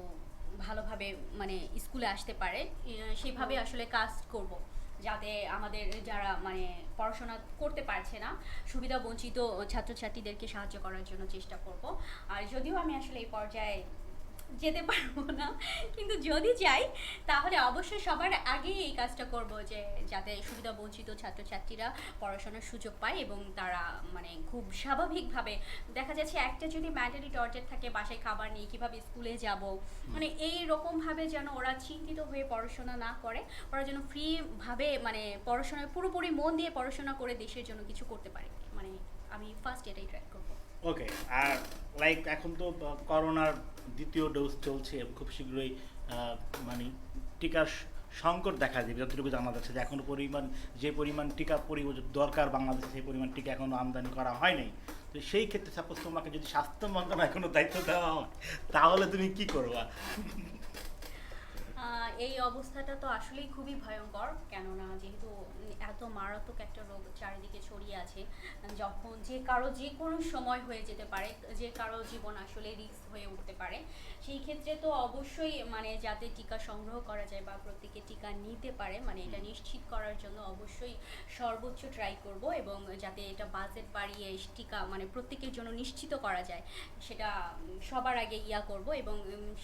ভালোভাবে মানে স্কুলে আসতে পারে, সেভাবে আসলে কাজ করব, যাতে আমাদের যারা মানে পড়াশোনা করতে পারছে না, সুবিধা বঞ্চিত ছাত্রছাত্রীদেরকে সাহায্য করার জন্য চেষ্টা করব। আর যদিও আমি আসলে এই পর্যায়ে যেতে পারবো না, কিন্তু যদি যাই তাহলে অবশ্যই সবার আগে এই কাজটা করব যে যাতে সুবিধা বঞ্চিত ছাত্রছাত্রীরা পড়াশোনার সুযোগ পায় এবং তারা মানে খুব স্বাভাবিকভাবে, দেখা যাচ্ছে একটা যদি ম্যান্ডেটরি টর্চার থাকে বাসায় খাবার নেই কিভাবে স্কুলে যাব, মানে এই রকমভাবে যেন ওরা চিন্তিত হয়ে পড়াশোনা না করে, ওরা যেন ফ্রিভাবে মানে পড়াশোনায় পুরোপুরি মন দিয়ে পড়াশোনা করে দেশের জন্য কিছু করতে পারে, মানে আমি ফার্স্ট এটাই ট্রাই করবো। ওকে, আর লাইক এখন তো করোনার দ্বিতীয় ডোজ চলছে, খুব শীঘ্রই মানে টিকার সংকট দেখা যাবে যতটুকু জানা যাচ্ছে, যে এখনো পরিমাণ যে পরিমাণ টিকা দরকার বাংলাদেশে সেই পরিমাণ টিকা এখনো আমদানি করা হয়নি। তো সেই ক্ষেত্রে সাপোজ তোমাকে যদি স্বাস্থ্য মন্ত্রণালয় কোনো দায়িত্ব দেওয়া হয় তাহলে তুমি কি করবা? এই অবস্থাটা তো আসলেই খুবই ভয়ঙ্কর, কেননা যেহেতু এত মারাত্মক একটা রোগ চারিদিকে ছড়িয়ে আছে, যখন যে কারো যে কোনো সময় হয়ে যেতে পারে, যে কারো জীবন আসলে রিস্ক হয়ে উঠতে পারে, সেই ক্ষেত্রে তো অবশ্যই মানে যাতে টিকা সংগ্রহ করা যায় বা প্রত্যেকে টিকা নিতে পারে, মানে এটা নিশ্চিত করার জন্য অবশ্যই সর্বোচ্চ ট্রাই করব, এবং যাতে এটা বাজেট বাড়িয়ে টিকা মানে প্রত্যেকের জন্য নিশ্চিত করা যায় সেটা সবার আগে করব, এবং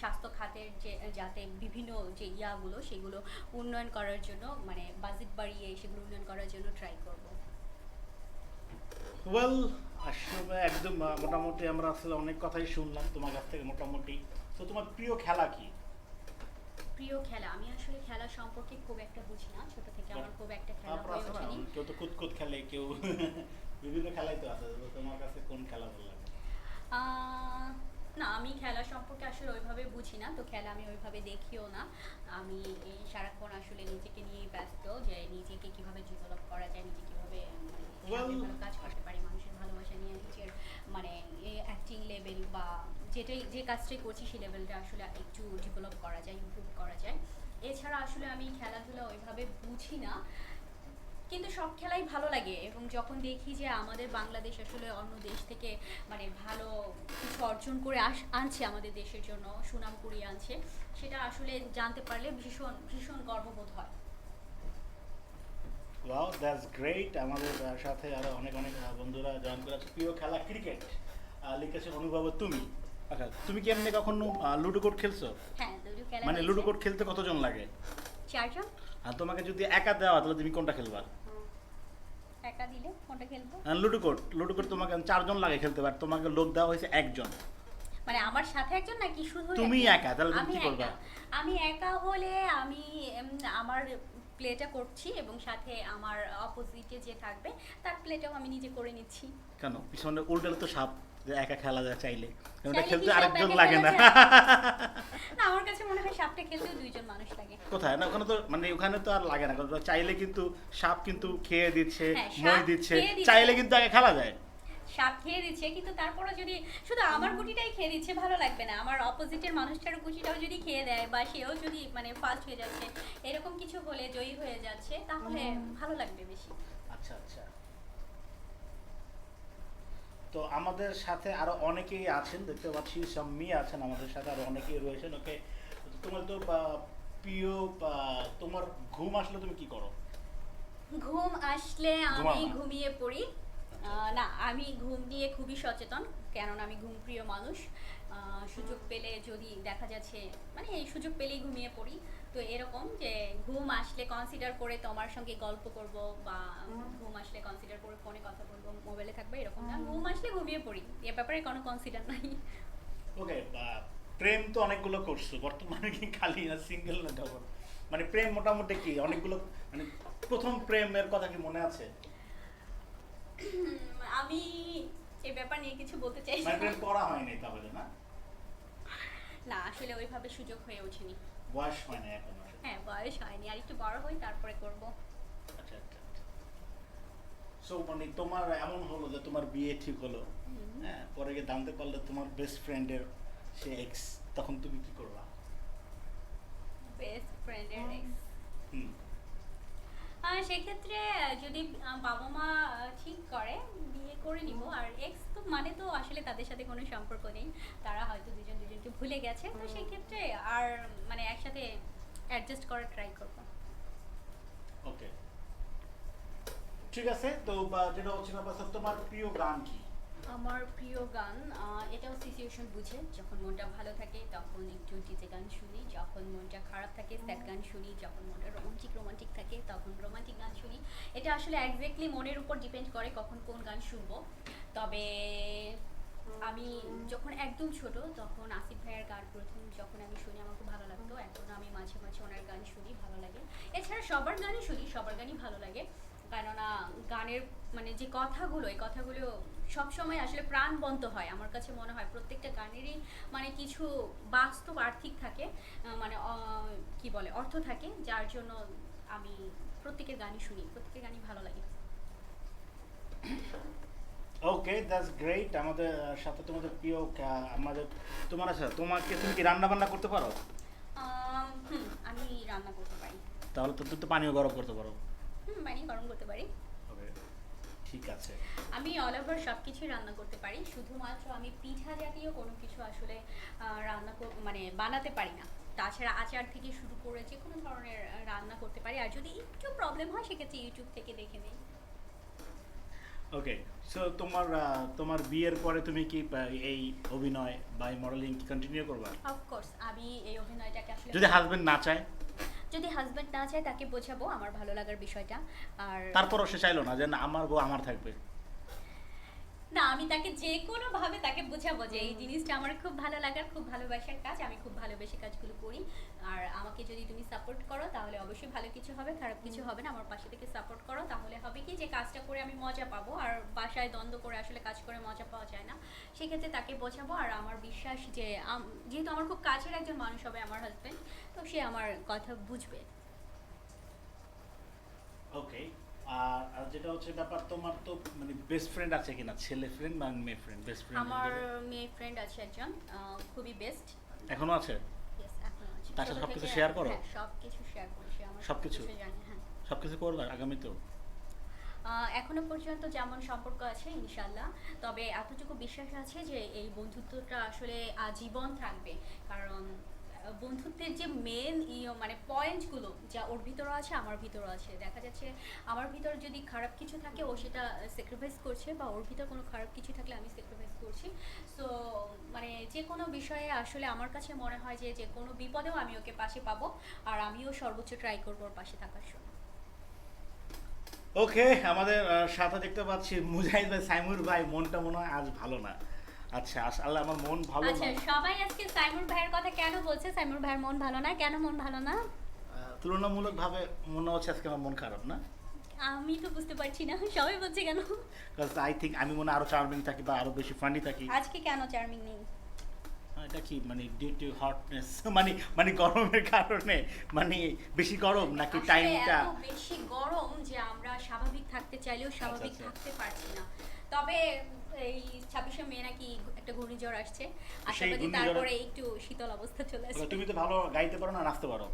স্বাস্থ্য খাতের যে যাতে বিভিন্ন যে ইয়াগুলো সেগুলো উন্নয়ন করার জন্য মানে বাজেট বাড়িয়ে সেগুলো উন্নয়ন করার জন্য ট্রাই করব। ওয়েল, আসলে একদম মোটামুটি আমরা আসলে অনেক কথাই শুনলাম তোমার কাছ থেকে মোটামুটি। তো তোমার প্রিয় খেলা কি? প্রিয় খেলা, আমি আসলে খেলা সম্পর্কে খুব একটা বুঝি না, ছোট থেকে আমার খুব একটা খেলা তারপর হয়ে আছে না, ওঠেনি। কেউ তো কুতকুত খেলে, কেউ বিভিন্ন খেলাই তো আছে, তো তোমার কাছে কোন খেলা ভালো লাগে? আহ, না, আমি খেলা সম্পর্কে আসলে ওইভাবে বুঝি না, তো খেলা আমি ওইভাবে দেখিও না। আমি এই সারাক্ষণ আসলে নিজেকে নিয়েই ব্যস্ত, যে নিজেকে কিভাবে ডেভেলপ করা যায়, নিজে কিভাবে মানে সামনে ভালো কাজ করতে পারি, মানুষের ভালোবাসা নিয়ে নিজের মানে অ্যাক্টিং লেভেল বা যেটাই যে কাজটাই করছি সেই লেভেলটা আসলে একটু ডেভেলপ করা যায়, ইমপ্রুভ করা যায়। এছাড়া আসলে আমি খেলাধুলা ওইভাবে বুঝি না, কিন্তু সব খেলাই ভালো লাগে, এবং যখন দেখি যে আমাদের বাংলাদেশ আসলে অন্য দেশ থেকে মানে ভালো কিছু অর্জন করে আনছে, আমাদের দেশের জন্য সুনাম কুড়িয়ে আনছে, সেটা আসলে জানতে পারলে ভীষণ ভীষণ গর্ববোধ হয়। Wow, that's great. আমাদের সাথে আরো অনেক অনেক বন্ধুরা জয়েন করে আছে। প্রিয় খেলা ক্রিকেট, লিখেছে অনুভব তুমি। আচ্ছা, তুমি কি এমনি কখনো লুডো কোড খেলছো? হ্যাঁ, দুটো খেলা মানে হয়েছে। লুডো কোড খেলতে কতজন লাগে? 4 জন। আর তোমাকে যদি একা দেওয়া তাহলে তুমি কোনটা খেলবা? একা দিলে কোনটা খেলবো? লুডো কোড তোমাকে 4 জন লাগে খেলতে, পার তোমাকে লোক দেওয়া হয়েছে একজন, মানে আমার সাথে একজন নাকি শুধু তুমি একজন? একা, তাহলে তুমি আমি কি করবা? একা। আমি একা হলে আমি আমার প্লেটা করছি, এবং সাথে আমার অপোজিটে যে থাকবে তার প্লেটাও আমি নিজে করে নিচ্ছি। কেন পিছনে উল্টালে তো সাপ, যে একা খেলা যায় চাইলে, কারণ এটা চাইলে খেলতে কি সাপ আরেকজন একা লাগে খেলা না। যায়? না, আমার কাছে মনে হয় সাপটা খেলতেও 2 জন মানুষ লাগে। কোথায় না, ওখানে তো মানে ওখানে তো আর লাগে না, কারণ চাইলে কিন্তু সাপ কিন্তু খেয়ে দিচ্ছে, হ্যাঁ, সাপ মই দিচ্ছে, খেয়ে দিচ্ছে। চাইলে কিন্তু আগে খেলা যায়। সাপ খেয়ে দিচ্ছে, কিন্তু তারপরে যদি শুধু আমার গুটিটাই খেয়ে দিচ্ছে ভালো লাগবে না, আমার অপোজিটের মানুষটার গুটিটাও যদি খেয়ে দেয় বা সেও যদি মানে ফার্স্ট হয়ে যাচ্ছে, এরকম কিছু হলে জয়ী হয়ে যাচ্ছে, তাহলে ভালো লাগবে বেশি। আচ্ছা আচ্ছা। তো আমাদের সাথে আরো অনেকেই আছেন, দেখতে পাচ্ছি সম্মি আছেন আমাদের সাথে, আরো অনেকেই রয়েছেন। ওকে, তোমার তো প্রিয় তোমার ঘুম আসলে তুমি কি করো? ঘুম আসলে আমি ঘুমাও না? ঘুমিয়ে পড়ি। না, আমি ঘুম নিয়ে খুবই সচেতন, কেননা আমি ঘুমপ্রিয় মানুষ। সুযোগ পেলে যদি দেখা যাচ্ছে মানে এই সুযোগ পেলেই ঘুমিয়ে পড়ি, তো এরকম যে ঘুম আসলে কনসিডার করে তোমার সঙ্গে গল্প করব, বা ঘুম আসলে কনসিডার করে ফোনে কথা বলবো, মোবাইলে থাকবে, এরকম না, ঘুম আসলে ঘুমিয়ে পড়ি, এ ব্যাপারে কোনো কনসিডার নাই। ওকে, প্রেম তো অনেকগুলো করছো, বর্তমানে কি খালি না সিঙ্গেল না ডাবল? মানে প্রেম মোটামুটি কি অনেকগুলো, মানে প্রথম প্রেমের কথা কি মনে আছে? আমি এই ব্যাপার নিয়ে কিছু বলতে চাই মানে প্রেম করা হয়নি তাহলে না? না, আসলে ওইভাবে সুযোগ হয়ে ওঠেনি। বয়স হয় না এখন আসলে। হ্যাঁ, বয়স হয়নি, আর একটু বড় হই তারপরে করব। আচ্ছা আচ্ছা। সো মানে তোমার এমন হলো যে তোমার বিয়ে ঠিক হলো, হ্যাঁ, পরে গিয়ে জানতে পারলে তোমার বেস্ট ফ্রেন্ডের সে এক্স, তখন তুমি কি করবা? বেস্ট ফ্রেন্ডের এক্স। হুম। সেক্ষেত্রে যদি বাবা মা ঠিক করে বিয়ে করে নিব, আর এক্স তো মানে তো আসলে তাদের সাথে কোনো সম্পর্ক নেই, তারা হয়তো দুজন দুজনকে ভুলে গেছে, তো সেই ক্ষেত্রে আর মানে একসাথে অ্যাডজাস্ট করার ট্রাই করব। ওকে, ঠিক আছে। তো যেটা হচ্ছে ব্যাপার, তোমার প্রিয় গান কি? আমার প্রিয় গান এটাও সিচুয়েশন বুঝে, যখন মনটা ভালো থাকে তখন একটু ডিজে গান শুনি, যখন মনটা খারাপ থাকে স্যাড গান শুনি, যখন মনটা রোমান্টিক থাকে তখন রোমান্টিক গান শুনি। এটা আসলে একজ্যাক্টলি মনের উপর ডিপেন্ড করে কখন কোন গান শুনবো। তবে আমি যখন একদম ছোট তখন আসিফ ভাইয়ের গান প্রথম যখন আমি শুনি আমার খুব ভালো লাগতো, এখন আমি মাঝে মাঝে ওনার গান শুনি, ভালো লাগে। এছাড়া সবার গানই শুনি, সবার গানই ভালো লাগে, কেননা গানের মানে যে কথাগুলো, এই কথাগুলো সবসময় আসলে প্রাণবন্ত হয়। আমার কাছে মনে হয় প্রত্যেকটা গানেরই মানে কিছু বাস্তব আর্থিক থাকে, মানে কি বলে অর্থ থাকে, যার জন্য আমি প্রত্যেকের গানই শুনি, প্রত্যেকের গানই ভালো লাগে। ওকে, দ্যাটস গ্রেট। আমাদের সাথে তোমাদের প্রিয় আমাদের তোমার আছে, তুমি কি রান্না বান্না করতে পারো? আমি রান্না করতে পারি। তাহলে তো তুমি তো পানিও গরম করতে পারো। পানি গরম করতে পারি। ওকে, ঠিক আছে। আমি অল ওভার সব কিছুই রান্না করতে পারি, শুধুমাত্র আমি পিঠা জাতীয় কোনো কিছু আসলে মানে বানাতে পারি না। তাছাড়া আচার থেকে শুরু করে যে কোনো ধরনের রান্না করতে পারি, আর যদি একটু প্রবলেম হয় সেক্ষেত্রে ইউটিউব থেকে দেখে নিই। ওকে, সো তোমার বিয়ের পরে তুমি কি এই অভিনয় বা এই মডেলিং কি কন্টিনিউ করবা? অফকোর্স আমি এই অভিনয়টাকে আসলে যদি হাজবেন্ড না চায়? যদি হাজব্যান্ড না চায় তাকে বোঝাবো আমার ভালো লাগার বিষয়টা। আর তারপরও সে চাইলো না যে না আমার বউ আমার থাকবে? না, আমি তাকে যে কোনো ভাবে তাকে বোঝাবো যে এই জিনিসটা আমার খুব ভালো লাগার, খুব ভালোবাসার কাজ, আমি খুব ভালোবেসে কাজগুলো করি। আর আমাকে যদি তুমি সাপোর্ট করো তাহলে অবশ্যই ভালো কিছু হবে, খারাপ কিছু হবে না। আমার পাশে থেকে সাপোর্ট করো, তাহলে হবে কি যে কাজটা করে আমি মজা পাবো। আর বাসায় দ্বন্দ্ব করে আসলে কাজ করে মজা পাওয়া যায় না। সেক্ষেত্রে তাকে বোঝাবো। আর আমার বিশ্বাস যে যেহেতু আমার খুব কাছের একজন মানুষ হবে আমার হাজব্যান্ড, তো সে আমার কথা বুঝবে। ওকে, আর যেটা হচ্ছে ব্যাপার, তোমার তো মানে বেস্ট ফ্রেন্ড আছে কিনা, ছেলে ফ্রেন্ড বা মেয়ে ফ্রেন্ড? বেস্ট ফ্রেন্ড আমার মেয়ে ফ্রেন্ড আছে একজন, খুবই বেস্ট। এখনো আছে? ইয়েস, এখনো আছে। তার সাথে ছোট সবকিছু থেকে শেয়ার করো? হ্যাঁ, সবকিছু শেয়ার করি, সে আমার সবকিছু? সবকিছু জানে, হ্যাঁ। সবকিছু করবে আগামীতেও? এখনো পর্যন্ত যেমন সম্পর্ক আছে ইনশাল্লাহ, তবে এতটুকু বিশ্বাস আছে যে এই বন্ধুত্বটা আসলে আজীবন থাকবে। কারণ বন্ধুত্বের যে মেন মানে পয়েন্টগুলো যা ওর ভিতরও আছে আমার ভিতরও আছে। দেখা যাচ্ছে আমার ভিতর যদি খারাপ কিছু থাকে ও সেটা স্যাক্রিফাইস করছে, বা ওর ভিতর কোনো খারাপ কিছু থাকলে আমি স্যাক্রিফাইস করছি। সো মানে যে কোনো বিষয়ে আসলে আমার কাছে মনে হয় যে যে কোনো বিপদেও আমি ওকে পাশে পাবো, আর আমিও সর্বোচ্চ ট্রাই করবো ওর পাশে থাকার জন্য। ওকে, আমাদের সাথে দেখতে পাচ্ছি মুজাহিদ ভাই, সাইমুর ভাই মনটা মনে হয় আজ ভালো না। আচ্ছা, আল্লাহ আমার মন ভালো না। আচ্ছা, সবাই আজকে সাইমুর ভাইয়ের কথা কেন বলছে? সাইমুর ভাইয়ের মন ভালো না কেন? মন ভালো না তুলনামূলকভাবে মনে হচ্ছে আজকে আমার মন খারাপ না। আমি তো বুঝতে পারছি না সবাই বলছে কেন। কারণ আই থিঙ্ক আমি মনে হয় আরো চার্মিং থাকি বা আরো বেশি ফান্ডি থাকি। আজকে কেন চার্মিং নেই? এটা কি মানে ডিউ টু হটনেস, মানে গরমের কারণে, মানে বেশি গরম নাকি আসলে টাইমটা? এত বেশি গরম যে আমরা স্বাভাবিক থাকতে চাইলেও স্বাভাবিক আচ্ছা। থাকতে পারছি না। তবে এই 26শে মে নাকি একটা ঘূর্ণিঝড় আসছে, সেই আশাবাদী ঘূর্ণিঝড়ে- তারপরে একটু শীতল অবস্থা চলে আসবে। তুমি তো ভালো গাইতে পারো না নাচতে পারো?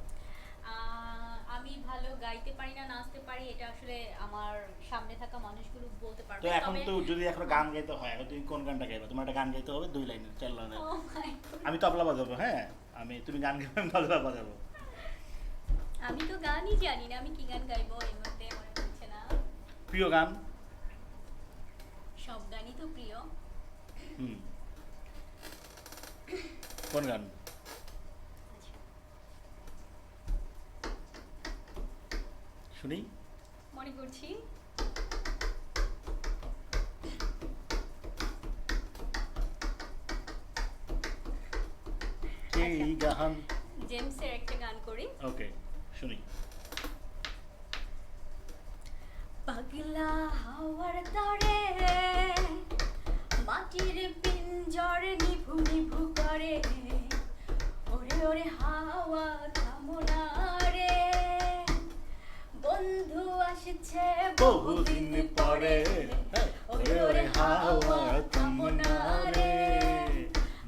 আমি ভালো গাইতে পারি না নাচতে পারি, এটা আসলে আমার সামনে থাকা মানুষগুলো বলতে পারবে। তো এখন তবে তো যদি এখন গান গাইতে হয়, এখন তুমি কোন গানটা গাইবে? তোমার একটা গান গাইতে হবে 2 লাইনের 4 লাইনের। Oh my God! আমি তবলা বাজাবো, হ্যাঁ, তুমি গান গাইবে, আমি তবলা বাজাবো। আমি তো গানই জানি না, আমি কি গান গাইবো এই মুহূর্তে মনে হচ্ছে না। প্রিয় গান? সব গানই তো প্রিয়। হুম, কোন গান? আচ্ছা, শুনি। মনে করছি। এই গান। জেমসের একটা গান করি। ওকে, শুনি। পাগলা হাওয়ার তরে মাটির পিঞ্জর নিভু নিভু করে, ওরে ওরে হাওয়া থামো না রে, বন্ধু আসছে বহুদিন পরে, ওরে ওরে হাওয়া থামো না রে,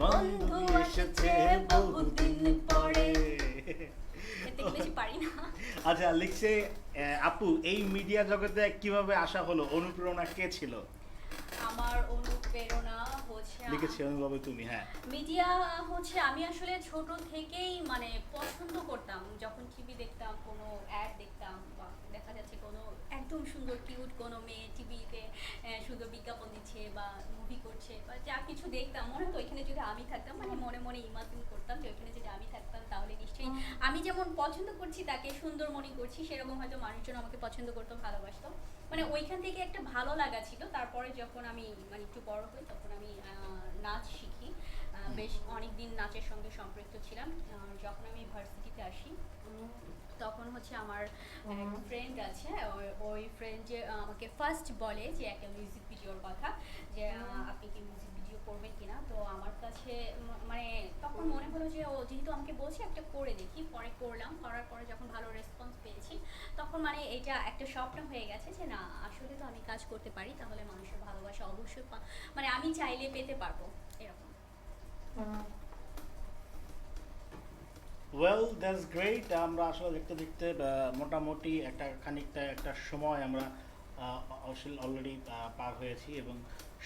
বন্ধু এসেছে বহুদিন পরে। এর থেকে বেশি পারি না। আচ্ছা, লিখছে আপু, এই মিডিয়া জগতে কিভাবে আসা হলো, অনুপ্রেরণা কে ছিল? আমার অনুপ্রেরণা হচ্ছে লিখেছি অনুভবে তুমি, হ্যাঁ। মিডিয়া হচ্ছে আমি আসলে ছোট থেকেই মানে পছন্দ করতাম, যখন টিভি দেখতাম, কোনো অ্যাড দেখতাম বা দেখা যাচ্ছে কোনো একদম সুন্দর কিউট কোনো মেয়ে টিভিতে সুন্দর বিজ্ঞাপন দিচ্ছে বা মুভি করছে বা যা কিছু দেখতাম মনে হতো ওইখানে যদি আমি থাকতাম, মানে মনে মনে ইমাজিন করতাম যে ওইখানে যদি আমি থাকতাম তাহলে নিশ্চয়ই আমি যেমন পছন্দ করছি তাকে সুন্দর মনে করছি, সেরকম হয়তো মানুষজন আমাকে পছন্দ করতো, ভালোবাসতো। মানে ওইখান থেকে একটা ভালো লাগা ছিল। তারপরে যখন আমি মানে একটু বড় হই তখন আমি নাচ শিখি। বেশ অনেক দিন নাচের সঙ্গে সম্পৃক্ত ছিলাম। যখন আমি ভার্সিটিতে আসি তখন হচ্ছে আমার এক ফ্রেন্ড আছে, ওই ফ্রেন্ড যে আমাকে ফার্স্ট বলে যে একটা মিউজিক ভিডিওর কথা, যে আপনি কি মিউজিক ভিডিও করবেন কিনা। তো আমার কাছে মানে তখন মনে হলো যে ও যেহেতু আমাকে বলছে একটা করে দেখি, পরে করলাম। করার পরে যখন ভালো রেসপন্স পেয়েছি তখন মানে এটা একটা স্বপ্ন হয়ে গেছে যে না আসলে তো আমি কাজ করতে পারি, তাহলে মানুষের ভালোবাসা অবশ্যই মানে আমি চাইলে পেতে পারবো এরকম। Well that's great. আমরা আসলে দেখতে দেখতে মোটামুটি খানিকটা একটা সময় আমরা অলরেডি পার হয়েছি এবং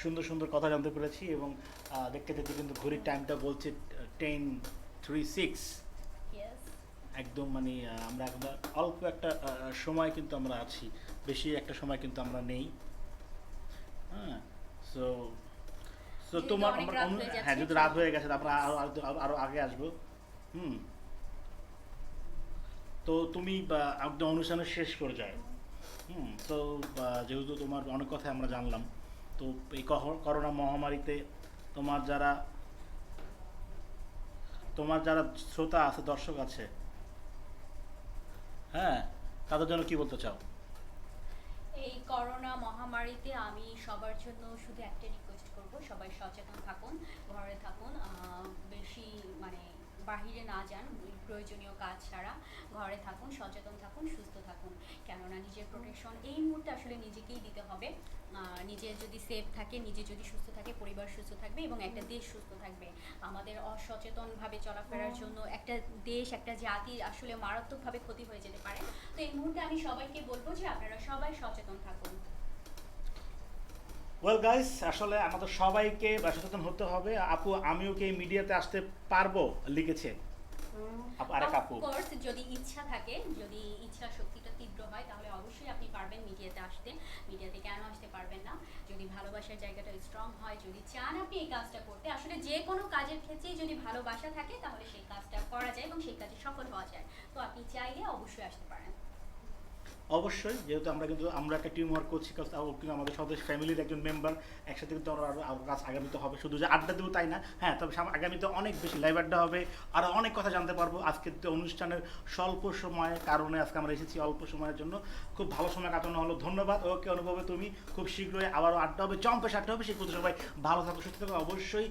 সুন্দর সুন্দর কথা জানতে পেরেছি এবং দেখতে দেখতে কিন্তু ঘড়ির টাইমটা বলছে 10:36। ইয়েস। একদম মানে আমরা এখন অল্প একটা সময় কিন্তু আমরা আছি, বেশি একটা সময় কিন্তু আমরা নেই। হ্যাঁ, সো সো যেহেতু তোমার অনেক আমরা রাত হয়ে যাচ্ছে, হ্যাঁ যেহেতু রাত হয়ে গেছে আমরা আরো আগে আসবো। হুম, তো তুমি একদম অনুষ্ঠানের শেষ করে যায়। তো যেহেতু তোমার অনেক কথা আমরা জানলাম, তো এই করোনা মহামারীতে তোমার যারা তোমার যারা শ্রোতা আছে, দর্শক আছে, হ্যাঁ, তাদের জন্য কি বলতে চাও? এই করোনা মহামারীতে আমি সবার জন্য শুধু একটা রিকোয়েস্ট করব, সবাই সচেতন থাকুন, ঘরে থাকুন, বেশি মানে বাহিরে না যান প্রয়োজনীয় কাজ ছাড়া, ঘরে থাকুন, সচেতন থাকুন, সুস্থ থাকুন। কেননা নিজের প্রোটেকশন এই মুহূর্তে আসলে নিজেকেই দিতে হবে। নিজে যদি সেফ থাকে, নিজে যদি সুস্থ থাকে, পরিবার সুস্থ থাকবে এবং একটা দেশ সুস্থ থাকবে। আমাদের অসচেতনভাবে চলাফেরার জন্য একটা দেশ, একটা জাতি আসলে মারাত্মকভাবে ক্ষতি হয়ে যেতে পারে। তো এই মুহূর্তে আমি সবাইকে বলবো যে আপনারা সবাই সচেতন থাকুন। ওয়েল গাইস, আসলে আমাদের সবাইকে সচেতন হতে হবে। আপু, আমিও কি মিডিয়াতে আসতে পারবো লিখেছে আরেক আপু। অফকোর্স যদি ইচ্ছা থাকে, যদি ইচ্ছা শক্তিটা তীব্র হয় তাহলে অবশ্যই আপনি পারবেন মিডিয়াতে আসতে। মিডিয়াতে কেন আসতে পারবেন না? যদি ভালোবাসার জায়গাটা স্ট্রং হয়, যদি চান আপনি এই কাজটা করতে, আসলে যে কোনো কাজের ক্ষেত্রেই যদি ভালোবাসা থাকে তাহলে সেই কাজটা করা যায় এবং সেই কাজে সফল হওয়া যায়। তো আপনি চাইলে অবশ্যই আসতে পারেন। অবশ্যই, যেহেতু আমরা একটা টিম ওয়ার্ক করছি, কারণ কিন্তু আমাদের সদস্য ফ্যামিলির একজন মেম্বার, একসাথে কিন্তু আমরা আরও কাজ আগামীতে হবে। শুধু যে আড্ডা দেবো তাই না, হ্যাঁ, তবে আগামীতে অনেক বেশি লাইভ আড্ডা হবে, আরও অনেক কথা জানতে পারবো। আজকের তো অনুষ্ঠানের স্বল্প সময়ের কারণে আজকে আমরা এসেছি অল্প সময়ের জন্য, খুব ভালো সময় কাটানো হলো। ধন্যবাদ। ওকে অনুভবে, তুমি খুব শীঘ্রই আবারও আড্ডা হবে, চম্পেশ আড্ডা হবে। সেই পর্যন্ত সবাই ভালো থাকো, সুস্থ থাকো। অবশ্যই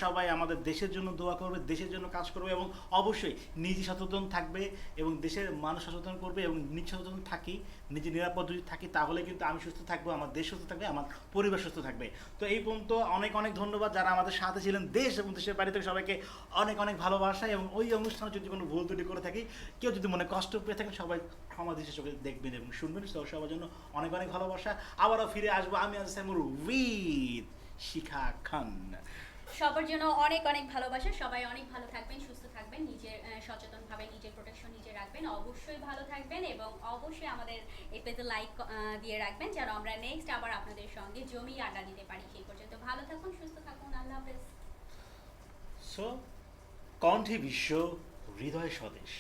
সবাই আমাদের দেশের জন্য দোয়া করবে, দেশের জন্য কাজ করবে এবং অবশ্যই নিজে সচেতন থাকবে এবং দেশের মানুষ সচেতন করবে এবং নিজ সচেতন থাকি, নিজে নিরাপদ যদি থাকি তাহলে কিন্তু আমি সুস্থ থাকবো, আমার দেশ সুস্থ থাকবে, আমার পরিবার সুস্থ থাকবে। তো এই পর্যন্ত অনেক অনেক ধন্যবাদ যারা আমাদের সাথে ছিলেন। দেশ এবং দেশের বাড়ি থেকে সবাইকে অনেক অনেক ভালোবাসা এবং ওই অনুষ্ঠানে যদি কোনো ভুল ত্রুটি করে থাকি, কেউ যদি মনে কষ্ট পেয়ে থাকেন, সবাই ক্ষমা দৃষ্টির চোখে দেখবেন এবং শুনবেন। তো সবার জন্য অনেক অনেক ভালোবাসা। আবারও ফিরে আসবো আমি আজ সাইমুর উইথ শিখা খান। সবার জন্য অনেক অনেক ভালোবাসা। সবাই অনেক ভালো থাকবেন, সুস্থ থাকবেন, নিজের সচেতনভাবে নিজের প্রোটেকশন নিজে রাখবেন। অবশ্যই ভালো থাকবেন এবং অবশ্যই আমাদের এই পেজে লাইক দিয়ে রাখবেন যেন আমরা নেক্সট আবার আপনাদের সঙ্গে জমিয়ে আড্ডা দিতে পারি। সেই পর্যন্ত ভালো থাকুন, সুস্থ থাকুন। আল্লাহ হাফেজ। সো কণ্ঠে বিশ্ব, হৃদয় স্বদেশ।